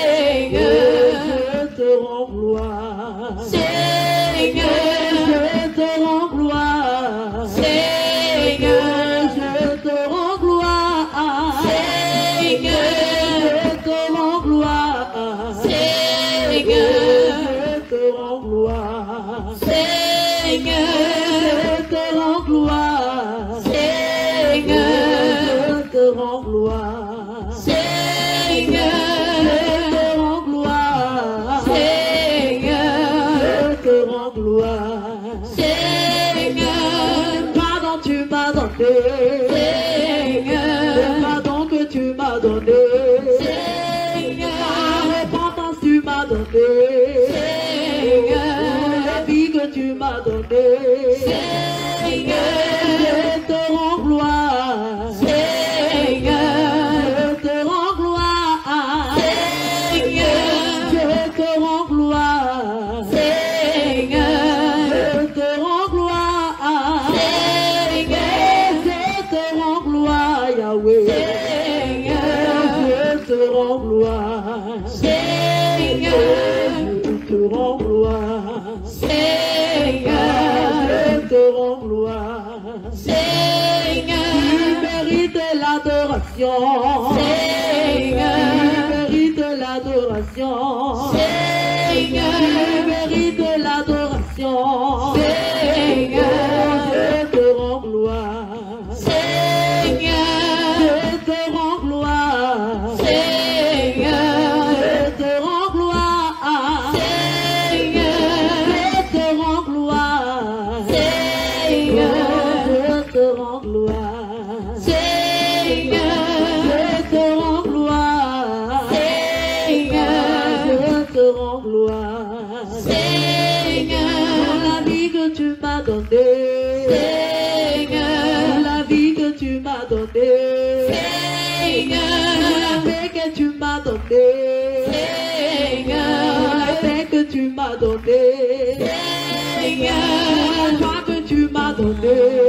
Seigneur, je te rends gloire, Seigneur, je te rends gloire, Seigneur, je te rends gloire, Seigneur, je te rends gloire, Seigneur, je te rends gloire, Seigneur, je te rends gloire, Seigneur, je te rends gloire, Seigneur, je te rends gloire, Seigneur, je te rends gloire, Seigneur, le pardon tu m'as donné, Seigneur, le pardon que tu m'as donné, Seigneur, la repentance tu m'as donné, Seigneur, la vie que tu m'as donnée, Seigneur, je te rends gloire, Seigneur, je te rends gloire, Seigneur, je te rends gloire, Seigneur, je te rends gloire, Seigneur, je te rends gloire, Yahweh, Seigneur, je te rends gloire, Seigneur, je te rends gloire, Seigneur, je te rends gloire, Seigneur, tu mérites l'adoration, Seigneur, tu mérites l'adoration, Seigneur, tu mérites l'adoration, Seigneur, je te rends gloire, Seigneur, je te rends gloire, Seigneur, je te rends gloire, Seigneur, je te rends gloire, Seigneur, je te rends gloire, Seigneur, je te rends gloire, Seigneur, je te rends gloire, Seigneur, pour la vie que tu m'as donnée, Seigneur, la vie que tu m'as donnée, Seigneur, la paix que tu m'as donnée, Seigneur, la paix que tu m'as donnée, Seigneur, la joie que tu m'as donnée,